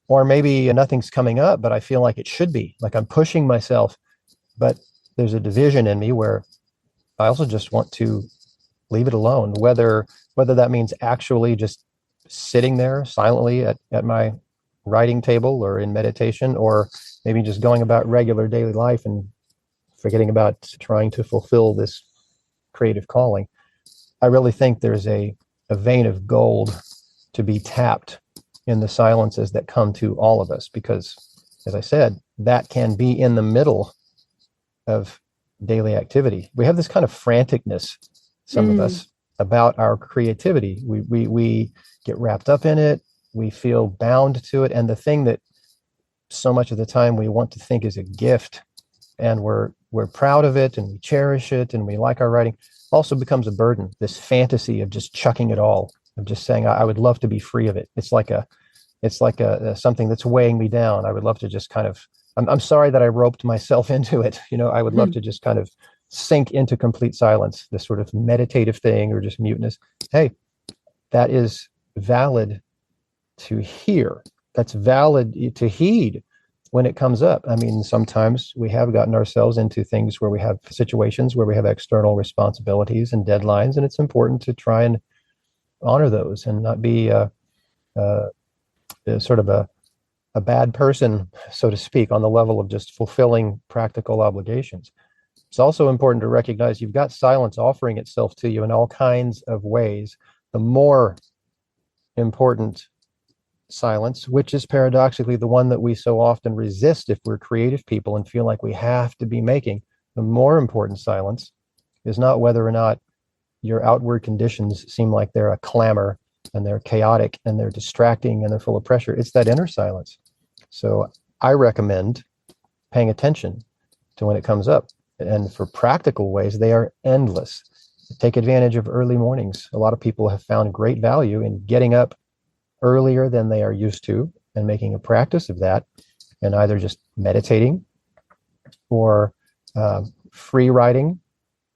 or maybe nothing's coming up, but I feel like it should be, like I'm pushing myself. But there's a division in me where I also just want to leave it alone, whether that means actually just sitting there silently at my writing table or in meditation, or maybe just going about regular daily life and forgetting about trying to fulfill this creative calling. I really think there's a vein of gold to be tapped in the silences that come to all of us, because, as I said, that can be in the middle of daily activity. We have this kind of franticness, some of us, about our creativity. We get wrapped up in it. We feel bound to it. And the thing that so much of the time we want to think is a gift, and we're proud of it and we cherish it and we like our writing, also becomes a burden. This fantasy of just chucking it all, of just saying, I would love to be free of it. It's like a something that's weighing me down. I would love to just kind of, I'm sorry that I roped myself into it. You know, I would love to just kind of sink into complete silence, this sort of meditative thing, or just muteness. Hey, that is valid to hear. That's valid to heed when it comes up. I mean, sometimes we have gotten ourselves into things where we have situations where we have external responsibilities and deadlines, and it's important to try and honor those and not be sort of a bad person, so to speak, on the level of just fulfilling practical obligations. It's also important to recognize you've got silence offering itself to you in all kinds of ways. The more important silence, which is paradoxically the one that we so often resist if we're creative people and feel like we have to be making, the more important silence is not whether or not your outward conditions seem like they're a clamor and they're chaotic and they're distracting and they're full of pressure. It's that inner silence. So I recommend paying attention to when it comes up. And for practical ways, they are endless. Take advantage of early mornings. A lot of people have found great value in getting up earlier than they are used to and making a practice of that, and either just meditating or free writing,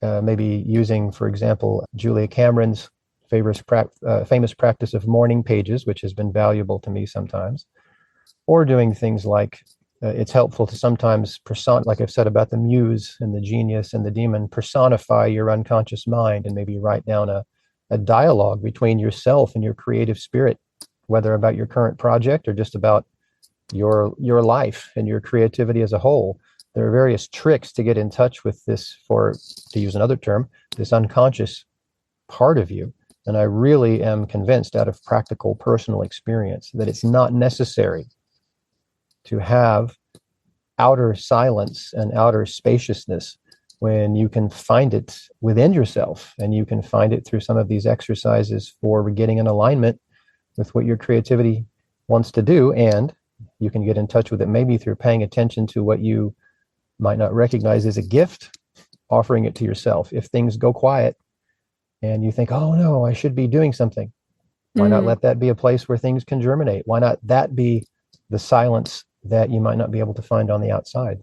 maybe using, for example, Julia Cameron's famous practice of morning pages, which has been valuable to me sometimes, or doing things like it's helpful to sometimes like I've said about the muse and the genius and the demon, personify your unconscious mind and maybe write down a dialogue between yourself and your creative spirit, whether about your current project or just about your life and your creativity as a whole. There are various tricks to get in touch with this, for, to use another term, this unconscious part of you. And I really am convinced out of practical personal experience that it's not necessary to have outer silence and outer spaciousness when you can find it within yourself, and you can find it through some of these exercises for getting in alignment with what your creativity wants to do. And you can get in touch with it maybe through paying attention to what you might not recognize as a gift, offering it to yourself. If things go quiet and you think, oh no, I should be doing something, Why not let that be a place where things can germinate? Why not that be the silence that you might not be able to find on the outside?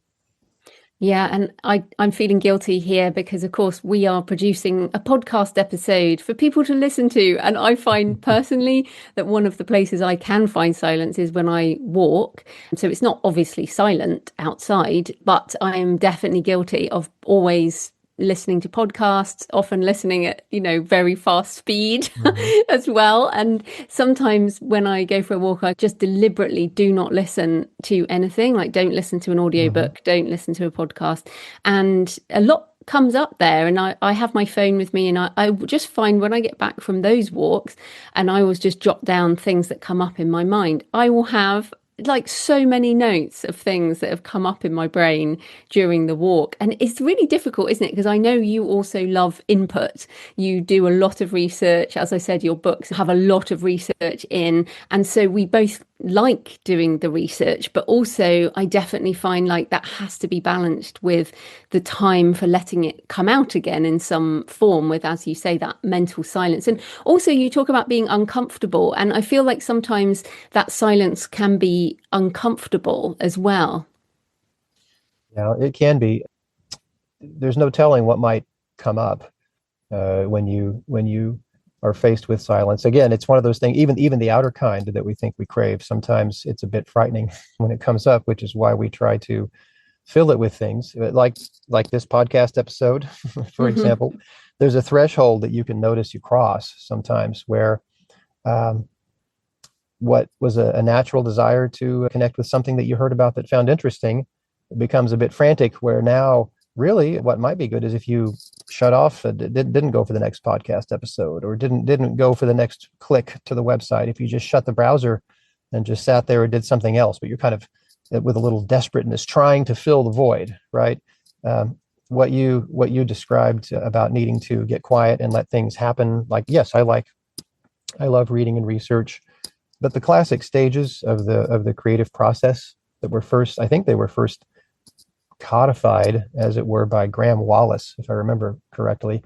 Yeah, and I'm feeling guilty here because, of course, we are producing a podcast episode for people to listen to. And I find personally that one of the places I can find silence is when I walk. So it's not obviously silent outside, but I am definitely guilty of always listening to podcasts, often listening at, very fast speed as well. And sometimes when I go for a walk, I just deliberately do not listen to anything, like don't listen to an audiobook, don't listen to a podcast. And a lot comes up there, and I have my phone with me, and I just find when I get back from those walks and I always just jot down things that come up in my mind, I will have like so many notes of things that have come up in my brain during the walk. And it's really difficult, isn't it? Because I know you also love input. You do a lot of research. As I said, your books have a lot of research in. And so we both like doing the research, but also I definitely find like that has to be balanced with the time for letting it come out again in some form with, as you say, that mental silence. And also you talk about being uncomfortable. And I feel like sometimes that silence can be uncomfortable as well. Yeah, it can be. There's no telling what might come up when you are faced with silence. Again, it's one of those things, even the outer kind that we think we crave, sometimes it's a bit frightening when it comes up, which is why we try to fill it with things like this podcast episode, for example. There's a threshold that you can notice you cross sometimes where what was a natural desire to connect with something that you heard about that found interesting becomes a bit frantic, where now really what might be good is if you shut off, didn't go for the next podcast episode, or didn't go for the next click to the website. If you just shut the browser and just sat there or did something else, but you're kind of with a little desperateness trying to fill the void, right? What you described about needing to get quiet and let things happen. Like, yes, I love reading and research, but the classic stages of the creative process that were first, I think they were first codified, as it were, by Graham Wallace, if I remember correctly.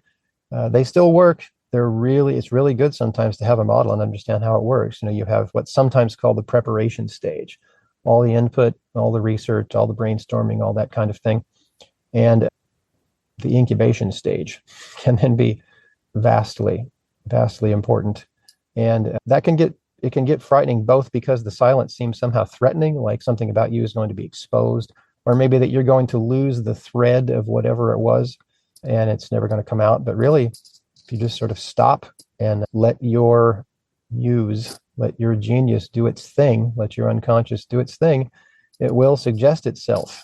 They still work. It's really good sometimes to have a model and understand how it works. You have what's sometimes called the preparation stage, all the input, all the research, all the brainstorming, all that kind of thing. And the incubation stage can then be vastly, vastly important. And that can get frightening, both because the silence seems somehow threatening, like something about you is going to be exposed, or maybe that you're going to lose the thread of whatever it was and it's never going to come out. But really, if you just sort of stop and let your muse, let your genius do its thing, let your unconscious do its thing, it will suggest itself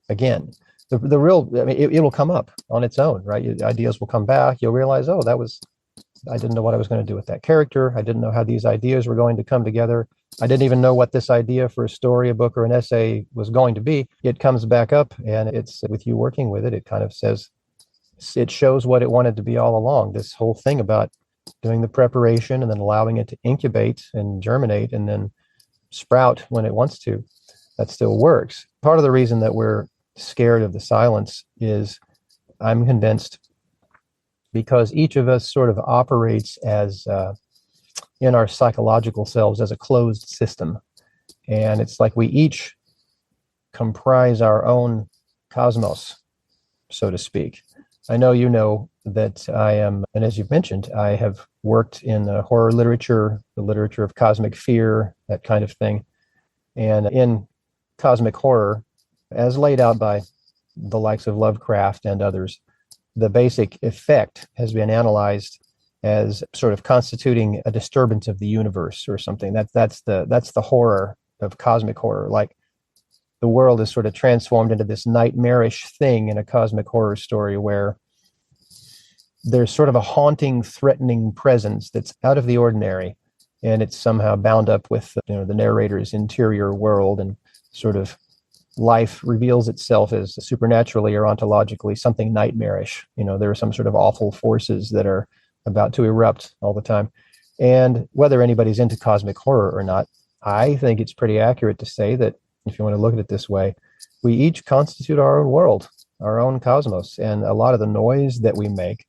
again. The real, I mean, it will come up on its own, right? Your ideas will come back. You'll realize, oh, I didn't know what I was going to do with that character. I didn't know how these ideas were going to come together. I didn't even know what this idea for a story, a book, or an essay was going to be. It comes back up, and it's with you working with it. It kind of says, it shows what it wanted to be all along. This whole thing about doing the preparation and then allowing it to incubate and germinate and then sprout when it wants to. That still works. Part of the reason that we're scared of the silence is, I'm convinced, because each of us sort of operates as in our psychological selves as a closed system. And it's like we each comprise our own cosmos, so to speak. I know you know that I am, and as you've mentioned, I have worked in horror literature, the literature of cosmic fear, that kind of thing. And in cosmic horror, as laid out by the likes of Lovecraft and others, the basic effect has been analyzed as sort of constituting a disturbance of the universe or something. That's the horror of cosmic horror. Like, the world is sort of transformed into this nightmarish thing in a cosmic horror story where there's sort of a haunting, threatening presence that's out of the ordinary, and it's somehow bound up with the narrator's interior world, and sort of life reveals itself as supernaturally or ontologically something nightmarish. There are some sort of awful forces that are about to erupt all the time. And whether anybody's into cosmic horror or not, I think it's pretty accurate to say that, if you want to look at it this way, we each constitute our own world, our own cosmos. And a lot of the noise that we make,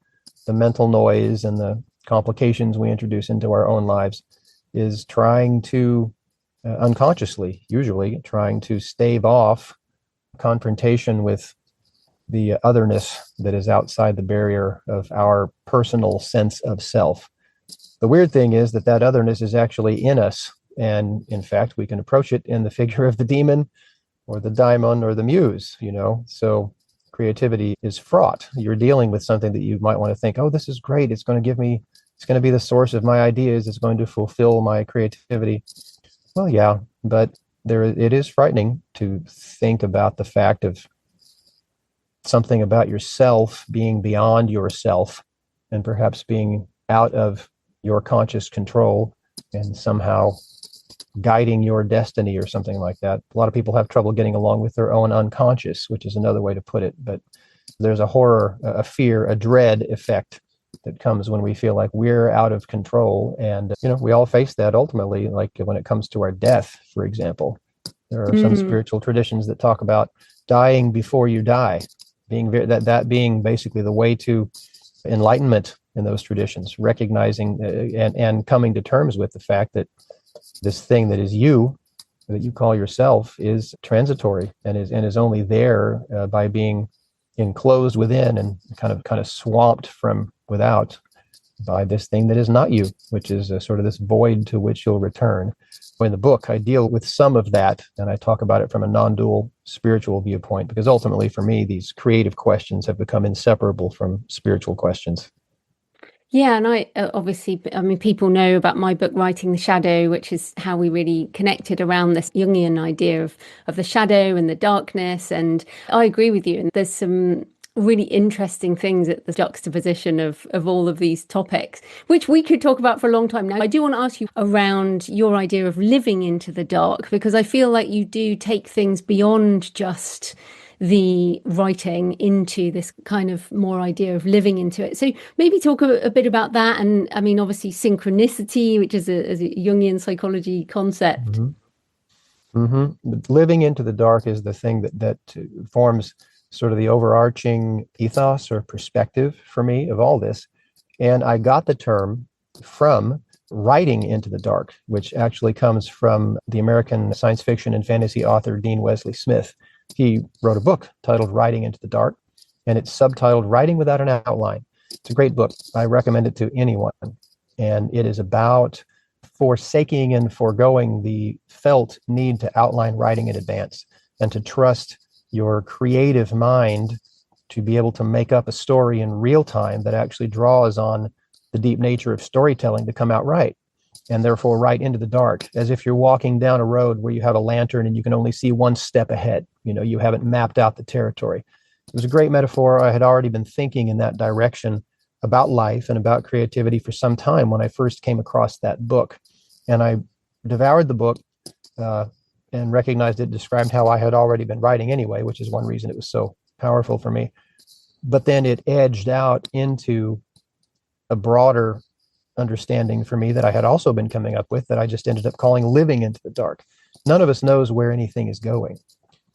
the mental noise and the complications we introduce into our own lives, is trying to, unconsciously, usually, trying to stave off confrontation with the otherness that is outside the barrier of our personal sense of self. The weird thing is that that otherness is actually in us. And in fact, we can approach it in the figure of the demon or the daimon or the muse, So creativity is fraught. You're dealing with something that you might want to think, oh, this is great. It's going to be the source of my ideas. It's going to fulfill my creativity. Well, yeah, but it is frightening to think about the fact of something about yourself being beyond yourself and perhaps being out of your conscious control and somehow guiding your destiny or something like that. A lot of people have trouble getting along with their own unconscious, which is another way to put it. But there's a horror, a fear, a dread effect that comes when we feel like we're out of control. And, we all face that ultimately, like when it comes to our death, for example. There are some spiritual traditions that talk about dying before you die, that being basically the way to enlightenment in those traditions, recognizing and coming to terms with the fact that this thing that is you, that you call yourself, is transitory and is only there by being enclosed within and kind of swamped from without by this thing that is not you, which is sort of this void to which you'll return. In the book, I deal with some of that, and I talk about it from a non-dual spiritual viewpoint, because ultimately, for me, these creative questions have become inseparable from spiritual questions. Yeah, and I obviously, people know about my book, Writing the Shadow, which is how we really connected around this Jungian idea of the shadow and the darkness. And I agree with you. And there's some really interesting things at the juxtaposition of all of these topics, which we could talk about for a long time. Now, I do want to ask you around your idea of living into the dark, because I feel like you do take things beyond just the writing into this kind of more idea of living into it. So maybe talk a bit about that. And obviously synchronicity, which is a Jungian psychology concept. Living into the dark is the thing that forms sort of the overarching ethos or perspective for me of all this. And I got the term from writing into the dark, which actually comes from the American science fiction and fantasy author Dean Wesley Smith. He wrote a book titled Writing into the Dark, and it's subtitled Writing Without an Outline. It's a great book. I recommend it to anyone. And it is about forsaking and foregoing the felt need to outline writing in advance and to trust your creative mind to be able to make up a story in real time that actually draws on the deep nature of storytelling to come out right, and therefore right into the dark, as if you're walking down a road where you have a lantern and you can only see one step ahead. You haven't mapped out the territory. It was a great metaphor. I had already been thinking in that direction about life and about creativity for some time when I first came across that book. And I devoured the book and recognized it described how I had already been writing anyway, which is one reason it was so powerful for me. But then it edged out into a broader understanding for me that I had also been coming up with, that I just ended up calling living into the dark. None of us knows where anything is going.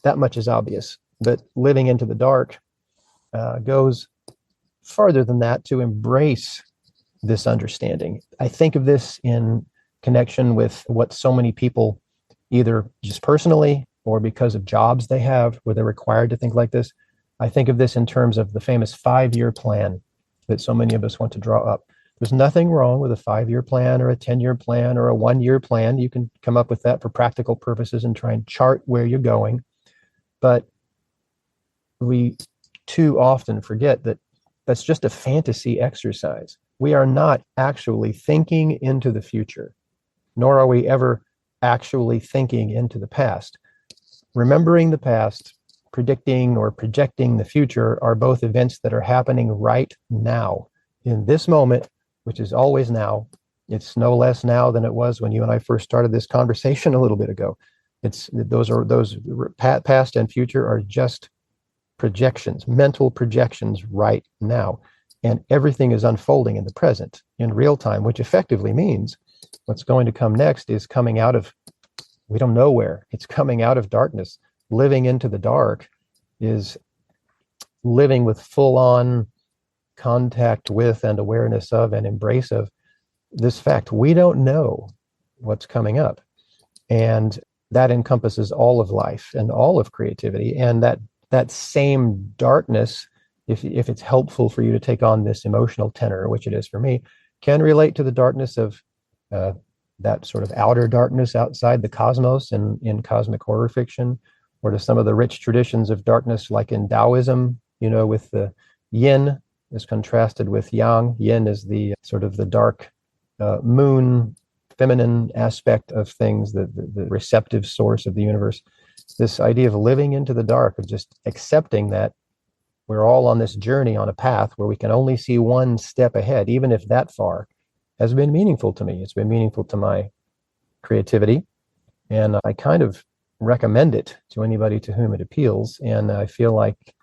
That much is obvious. But living into the dark goes farther than that, to embrace this understanding. I think of this in connection with what so many people, either just personally or because of jobs they have where they're required to think like this. I think of this in terms of the famous 5-year plan that so many of us want to draw up. There's nothing wrong with a 5-year plan or a 10-year plan or a 1-year plan. You can come up with that for practical purposes and try and chart where you're going. But we too often forget that that's just a fantasy exercise. We are not actually thinking into the future, nor are we ever actually thinking into the past. Remembering the past, predicting or projecting the future are both events that are happening right now, in this moment, which is always now. It's no less now than it was when you and I first started this conversation a little bit ago. Those past and future are just projections, mental projections right now. And everything is unfolding in the present in real time, which effectively means what's going to come next is coming out of, we don't know where, it's coming out of darkness. Living into the dark is living with full-on contact with and awareness of and embrace of this fact. We don't know what's coming up. And that encompasses all of life and all of creativity. And that same darkness, if it's helpful for you to take on this emotional tenor, which it is for me, can relate to the darkness of that sort of outer darkness outside the cosmos in cosmic horror fiction, or to some of the rich traditions of darkness, like in Taoism, with the yin is contrasted with yang. Yin is the sort of the dark moon, feminine aspect of things, the receptive source of the universe. This idea of living into the dark, of just accepting that we're all on this journey on a path where we can only see one step ahead, even if that far, has been meaningful to me. It's been meaningful to my creativity. And I kind of recommend it to anybody to whom it appeals. And I feel like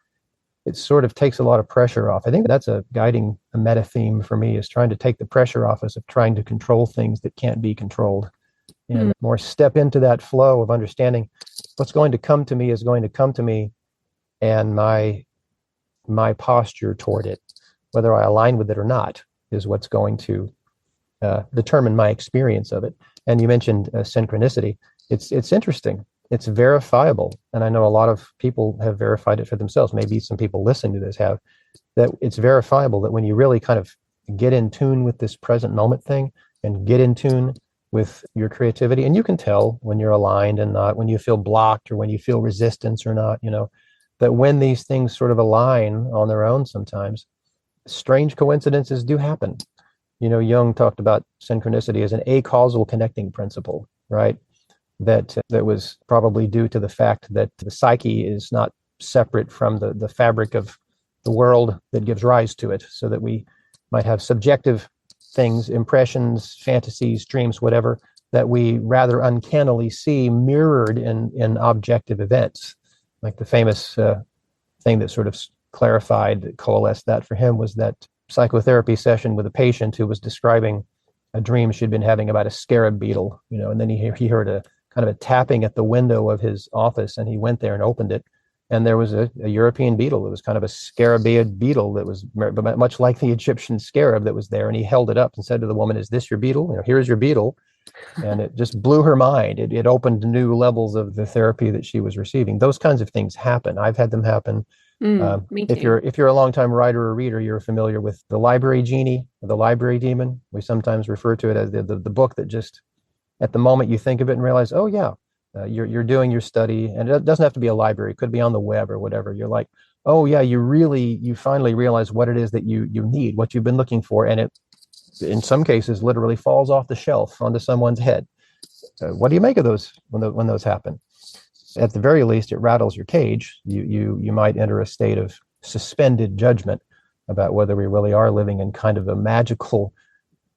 it sort of takes a lot of pressure off. I think that's a guiding meta theme for me, is trying to take the pressure off us of trying to control things that can't be controlled, and more step into that flow of understanding what's going to come to me is going to come to me, and my posture toward it, whether I align with it or not, is what's going to determine my experience of it. And you mentioned synchronicity. It's interesting. It's verifiable. And I know a lot of people have verified it for themselves. Maybe some people listening to this have, that it's verifiable that when you really kind of get in tune with this present moment thing and get in tune with your creativity, and you can tell when you're aligned and not, when you feel blocked or when you feel resistance or not, that when these things sort of align on their own, sometimes strange coincidences do happen. Jung talked about synchronicity as an acausal connecting principle, right? That was probably due to the fact that the psyche is not separate from the fabric of the world that gives rise to it, so that we might have subjective things, impressions, fantasies, dreams, whatever, that we rather uncannily see mirrored in objective events. Like the famous thing that sort of clarified, that coalesced that for him, was that psychotherapy session with a patient who was describing a dream she'd been having about a scarab beetle, and then he heard a kind of a tapping at the window of his office, and he went there and opened it, and there was a European beetle. It was kind of a scarabaeid beetle that was much like the Egyptian scarab that was there, and he held it up and said to the woman, "Is this your beetle? Here's your beetle." And it just blew her mind. It opened new levels of the therapy that she was receiving. Those kinds of things happen. I've had them happen. Me too. If you're a longtime writer or reader, you're familiar with the library genie, the library demon. We sometimes refer to it as the book that just, at the moment you think of it and realize, oh yeah, you're doing your study, and it doesn't have to be a library. It could be on the web or whatever. You're like, oh yeah, you finally realize what it is that you need, what you've been looking for, and it, in some cases, literally falls off the shelf onto someone's head. What do you make of those when those happen? At the very least, it rattles your cage. You might enter a state of suspended judgment about whether we really are living in kind of a magical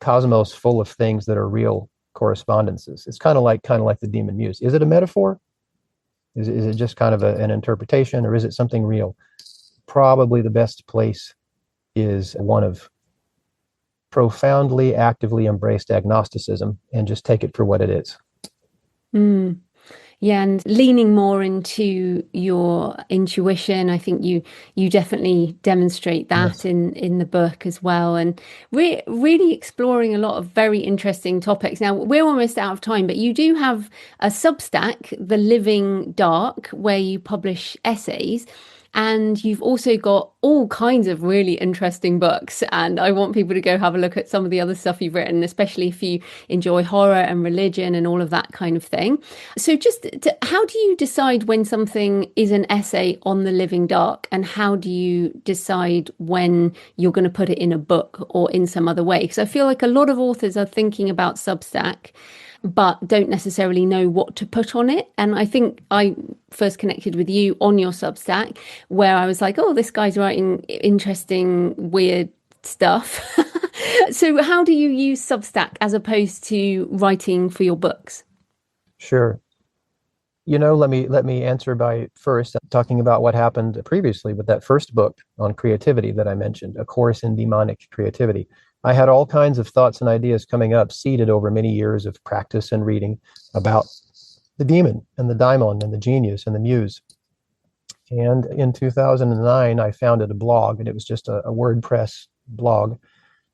cosmos full of things that are real correspondences. It's kind of like the demon muse. Is it a metaphor? Is it just kind of an interpretation, or is it something real? Probably the best place is one of profoundly, actively embraced agnosticism, and just take it for what it is. Yeah, and leaning more into your intuition. I think you definitely demonstrate that in the book as well. And we're really exploring a lot of very interesting topics. Now, we're almost out of time, but you do have a Substack, The Living Dark, where you publish essays. And you've also got all kinds of really interesting books. And I want people to go have a look at some of the other stuff you've written, especially if you enjoy horror and religion and all of that kind of thing. So how do you decide when something is an essay on the living dark? And how do you decide when you're going to put it in a book or in some other way? Because I feel like a lot of authors are thinking about Substack, but don't necessarily know what to put on it. And I think I first connected with you on your Substack, where I was like, oh, this guy's writing interesting, weird stuff. So how do you use Substack as opposed to writing for your books? Sure. Let me answer by first talking about what happened previously with that first book on creativity that I mentioned, A Course in Demonic Creativity. I had all kinds of thoughts and ideas coming up, seeded over many years of practice and reading about the demon and the daimon and the genius and the muse. And in 2009, I founded a blog, and it was just a WordPress blog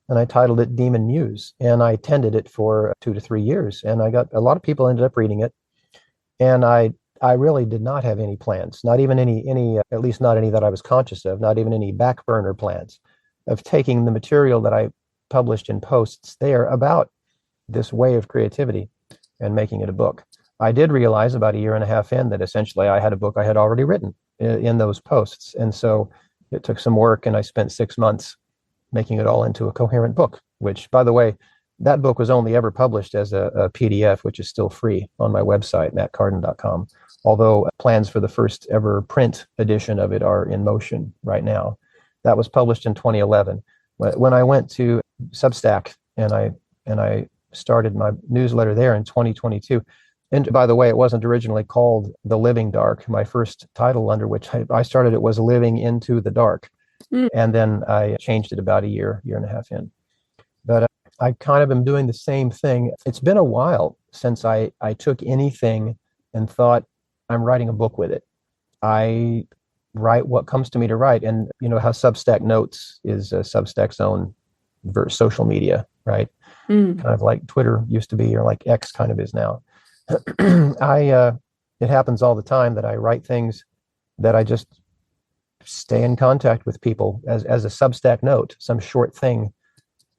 and I titled it Demon Muse. And I tended it for 2 to 3 years. And I got a lot of people ended up reading it. And I really did not have any plans, not even any, at least not any that I was conscious of, not even any back burner plans of taking the material that I published in posts there about this way of creativity and making it a book. I did realize about a year and a half in that essentially I had a book I had already written in those posts. And so it took some work, and I spent 6 months making it all into a coherent book, which, by the way, that book was only ever published as a PDF, which is still free on my website, mattcardin.com. Although plans for the first ever print edition of it are in motion right now. That was published in 2011. When I went to Substack and I started my newsletter there in 2022. And by the way, it wasn't originally called The Living Dark. My first title under which I started it was Living into the Dark. And then I changed it about a year and a half in. But I kind of am doing the same thing. It's been a while since I took anything and thought, I'm writing a book with it. I write what comes to me to write. And you know how Substack Notes is Substack's own social media, right? Kind of like Twitter used to be, or like X kind of is now. It happens all the time that I write things that I just stay in contact with people as a Substack note, some short thing.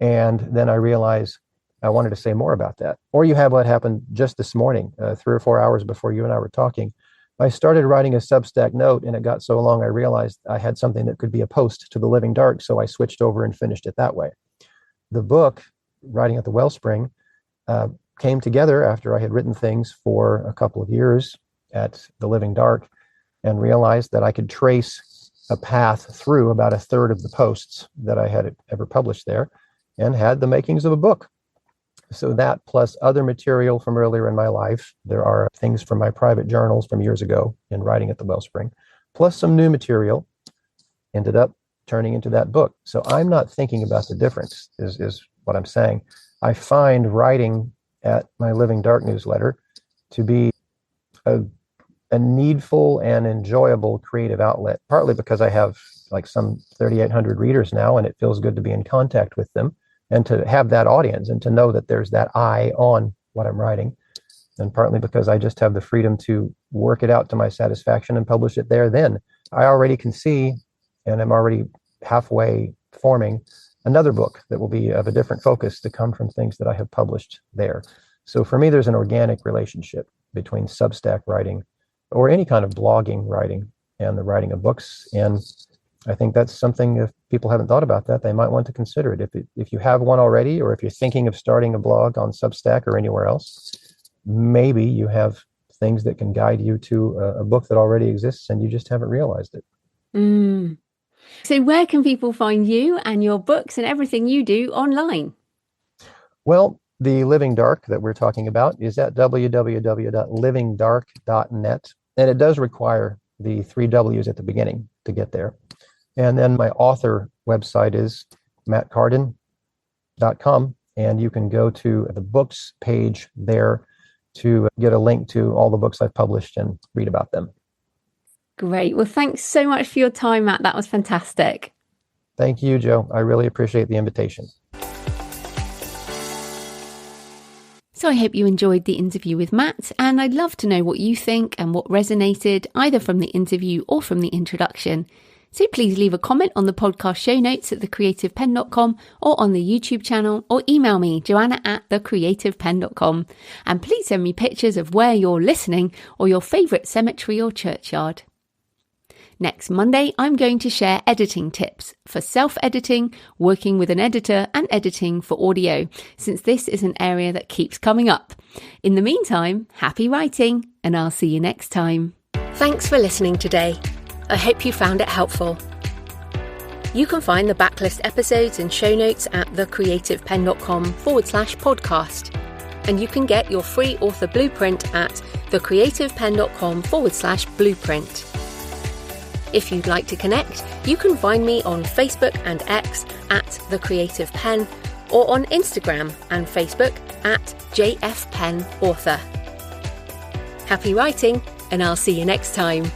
And then I realize I wanted to say more about that. Or you have what happened just this morning, 3 or 4 hours before you and I were talking. I started writing a Substack note, and it got so long I realized I had something that could be a post to The Living Dark, so I switched over and finished it that way. The book, Writing at the Wellspring, came together after I had written things for a couple of years at The Living Dark and realized that I could trace a path through about a third of the posts that I had ever published there and had the makings of a book. So that plus other material from earlier in my life, there are things from my private journals from years ago in Writing at the Wellspring, plus some new material ended up turning into that book. So I'm not thinking about the difference is what I'm saying. I find writing at my Living Dark newsletter to be a needful and enjoyable creative outlet, partly because I have like some 3,800 readers now, and it feels good to be in contact with them and to have that audience and to know that there's that eye on what I'm writing. And partly because I just have the freedom to work it out to my satisfaction and publish it there. Then I already can see, and I'm already halfway forming another book that will be of a different focus to come from things that I have published there. So for me, there's an organic relationship between Substack writing or any kind of blogging writing and the writing of books. And I think that's something, if people haven't thought about that, they might want to consider it. If you have one already, or if you're thinking of starting a blog on Substack or anywhere else, maybe you have things that can guide you to a book that already exists and you just haven't realized it. So where can people find you and your books and everything you do online? Well, the Living Dark that we're talking about is at www.livingdark.net. And it does require the 3 W's at the beginning to get there. And then my author website is mattcardin.com. And you can go to the books page there to get a link to all the books I've published and read about them. Great. Well, thanks so much for your time, Matt. That was fantastic. Thank you, Joe. I really appreciate the invitation. So I hope you enjoyed the interview with Matt, and I'd love to know what you think and what resonated either from the interview or from the introduction. So please leave a comment on the podcast show notes at thecreativepenn.com or on the YouTube channel, or email me, joanna@thecreativepenn.com. And please send me pictures of where you're listening or your favourite cemetery or churchyard. Next Monday, I'm going to share editing tips for self-editing, working with an editor, and editing for audio, since this is an area that keeps coming up. In the meantime, happy writing, and I'll see you next time. Thanks for listening today. I hope you found it helpful. You can find the backlist episodes and show notes at thecreativepenn.com/podcast. And you can get your free author blueprint at thecreativepenn.com/blueprint. If you'd like to connect, you can find me on Facebook and X at The Creative Penn, or on Instagram and Facebook at JFPennAuthor. Happy writing, and I'll see you next time.